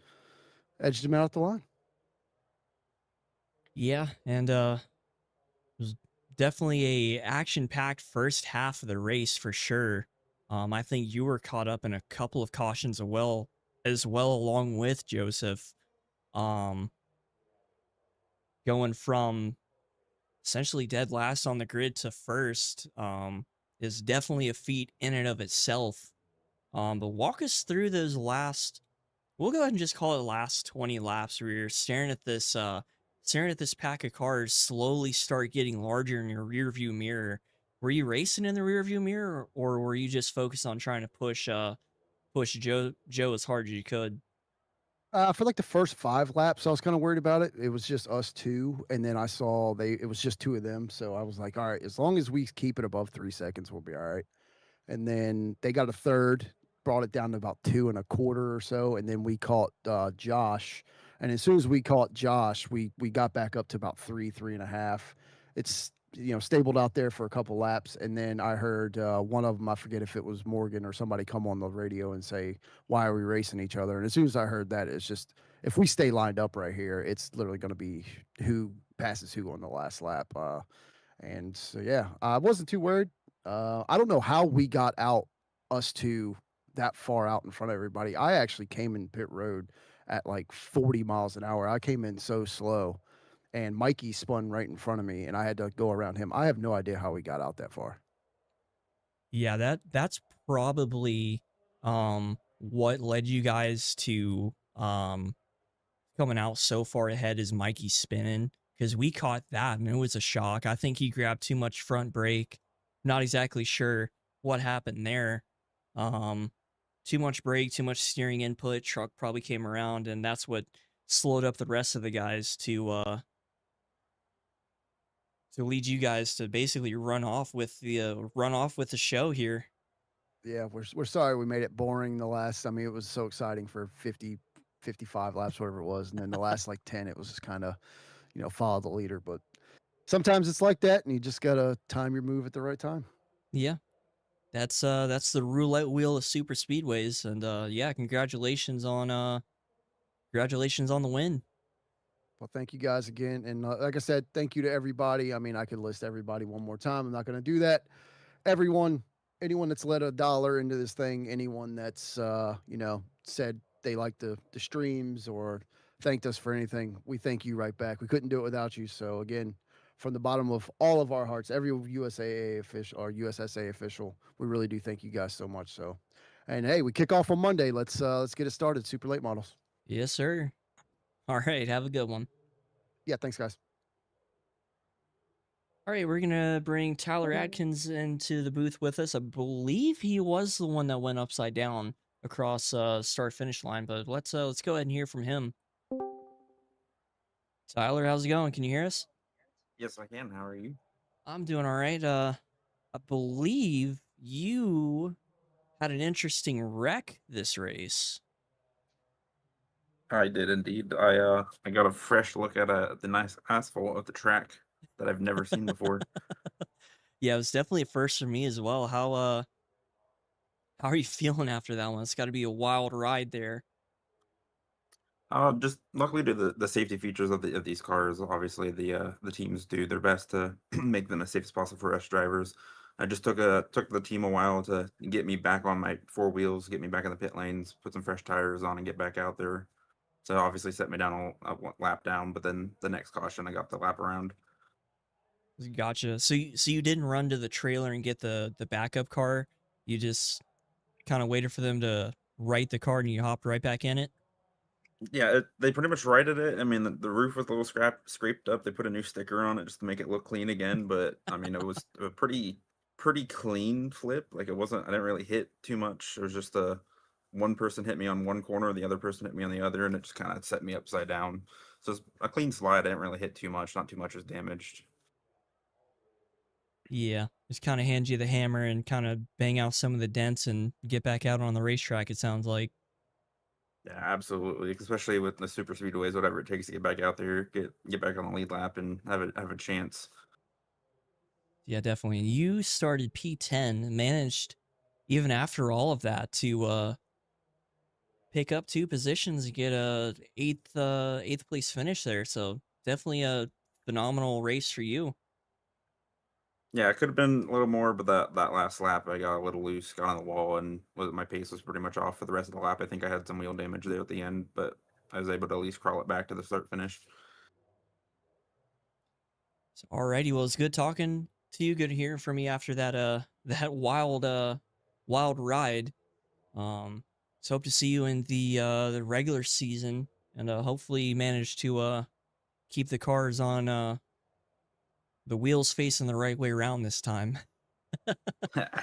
edged him out the line.
Yeah, and it was definitely a action-packed first half of the race for sure. I think you were caught up in a couple of cautions as well along with Joseph. Going from essentially dead last on the grid to first is definitely a feat in and of itself. But walk us through those we'll go ahead and just call it the last 20 laps where you're staring at this pack of cars slowly start getting larger in your rear view mirror. Were you racing in the rear view mirror, or were you just focused on trying to push Joe as hard as you could?
For like the first 5 laps, I was kind of worried about it. It was just us two, and then I saw it was just 2 of them. So I was like, all right, as long as we keep it above 3 seconds, we'll be all right. And then they got a third, brought it down to about 2 1/4 or so, and then we caught Josh. And as soon as we caught Josh, we got back up to about 3.5. It's stabled out there for a couple laps, and then I heard one of them, I forget if it was Morgan or somebody, come on the radio and say, "Why are we racing each other?" And as soon as I heard that, it's just, if we stay lined up right here, it's literally going to be who passes who on the last lap. And so yeah, I wasn't too worried. I don't know how we got out, us two, that far out in front of everybody. I actually came in pit road at like 40 miles an hour. I came in so slow, and Mikey spun right in front of me, and I had to go around him. I have no idea how we got out that far.
Yeah, that's probably what led you guys to coming out so far ahead is Mikey spinning, because we caught that and it was a shock. I think he grabbed too much front brake. Not exactly sure what happened there. Um too much brake, too much steering input. Truck probably came around, and that's what slowed up the rest of the guys to lead you guys to basically run off with the show here.
Yeah, we're sorry we made it boring the last. I mean, it was so exciting for 50, 55 laps, whatever it was, and then the last like 10, it was just kind of, follow the leader. But sometimes it's like that, and you just gotta time your move at the right time.
Yeah. That's the roulette wheel of super speedways, and yeah, congratulations on the win.
Well, thank you guys again, and like I said, thank you to everybody. I mean, I could list everybody one more time. I'm not going to do that. Everyone, anyone that's let $1 into this thing, anyone that's said they like the streams or thanked us for anything, we thank you right back. We couldn't do it without you. So again, from the bottom of all of our hearts, every USAA official or USSA official, we really do thank you guys so much. So, and hey, we kick off on Monday. Let's get it started. Super late models.
Yes, sir. All right, have a good one.
Yeah, thanks, guys.
All right, we're gonna bring Tyler Atkins into the booth with us. I believe he was the one that went upside down across start finish line, but let's go ahead and hear from him. Tyler, how's it going? Can you hear us?
Yes, I can. How are you?
I'm doing all right. I believe you had an interesting wreck this race.
I did indeed. I got a fresh look at the nice asphalt of the track that I've never seen before.
Yeah, it was definitely a first for me as well. How are you feeling after that one? It's got to be a wild ride there.
Just luckily to the safety features of these cars, obviously the teams do their best to make them as safe as possible for us drivers. I just took the team a while to get me back on my four wheels, get me back in the pit lanes, put some fresh tires on, and get back out there. So obviously set me down a lap down, but then the next caution I got the lap around.
Gotcha. So you didn't run to the trailer and get the backup car. You just kind of waited for them to right the car and you hopped right back in it.
Yeah, they pretty much righted it. I mean, the roof was a little scraped up. They put a new sticker on it just to make it look clean again. But I mean, it was a pretty clean flip. Like it wasn't. I didn't really hit too much. It was just one person hit me on one corner, the other person hit me on the other, and it just kind of set me upside down. So it's a clean slide. I didn't really hit too much. Not too much was damaged.
Yeah, just kind of hand you the hammer and kind of bang out some of the dents and get back out on the racetrack. It sounds like.
Yeah, absolutely. Especially with the super speedways, whatever it takes to get back out there, get back on the lead lap, and have a chance.
Yeah, definitely. You started P10, managed even after all of that to pick up 2 positions and get a eighth place finish there. So definitely a phenomenal race for you.
Yeah, it could have been a little more, but that last lap I got a little loose, got on the wall, and my pace was pretty much off for the rest of the lap. I think I had some wheel damage there at the end, but I was able to at least crawl it back to the start finish.
So, alrighty, well, it's good talking to you. Good hearing from you after that that wild ride. So hope to see you in the regular season, and hopefully you manage to keep the cars on the wheels facing the right way around this time.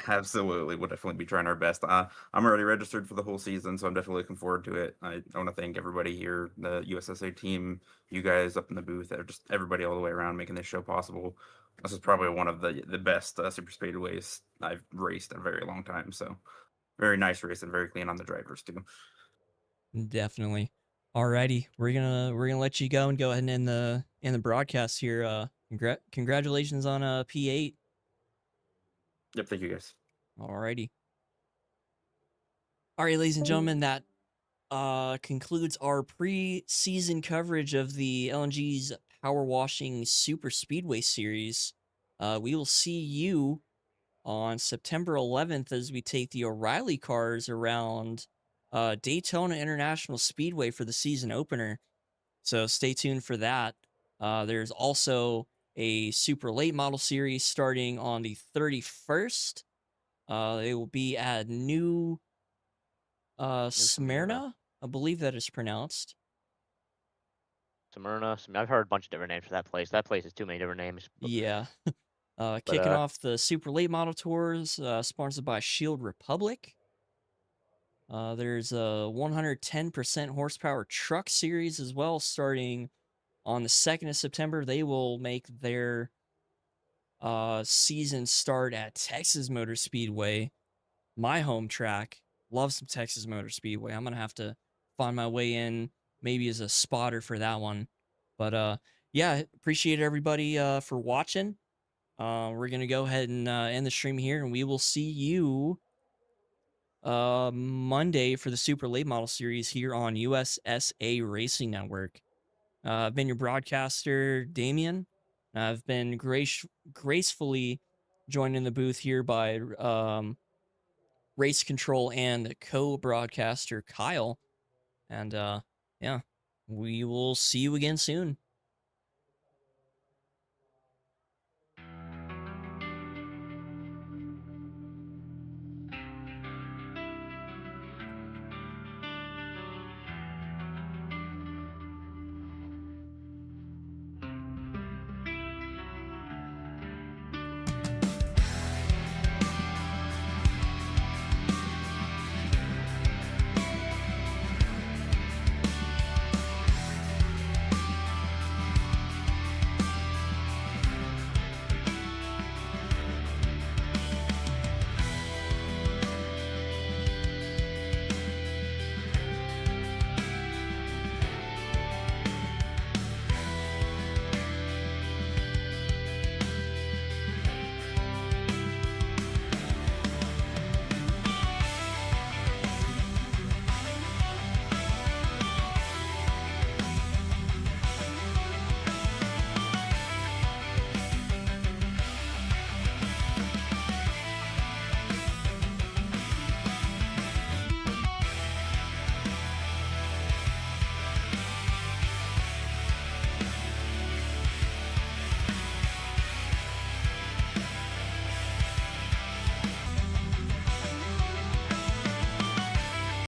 Absolutely, we'll definitely be trying our best. I'm already registered for the whole season, so I'm definitely looking forward to it. I want to thank everybody here, the USSA team, you guys up in the booth, just everybody all the way around making this show possible. This is probably one of the best super speedways I've raced in a very long time. So very nice race and very clean on the drivers too.
Definitely. Alrighty, we're gonna let you go and go ahead and end the broadcast here. Congratulations on P8.
Yep, thank you guys.
Alrighty. All right, ladies and gentlemen, that concludes our pre-season coverage of the LNG's Power Washing Super Speedway Series. We will see you on September 11th as we take the O'Reilly cars around Daytona International Speedway for the season opener. So stay tuned for that. There's also a super late model series starting on the 31st. They will be at New Smyrna, I believe that is pronounced.
Smyrna. I've heard a bunch of different names for that place. That place has too many different names.
Yeah. Kicking off the super late model tours, sponsored by Shield Republic. There's a 110% horsepower truck series as well, starting on the 2nd of September. They will make their season start at Texas Motor Speedway, my home track. Love some Texas Motor Speedway. I'm gonna have to find my way in, maybe as a spotter for that one. But yeah, appreciate everybody for watching. We're gonna go ahead and end the stream here, and we will see you Monday for the Super Late Model Series here on USSA Racing Network. I've been your broadcaster, Damien. I've been gracefully joined in the booth here by race control and co-broadcaster Kyle. And yeah, we will see you again soon.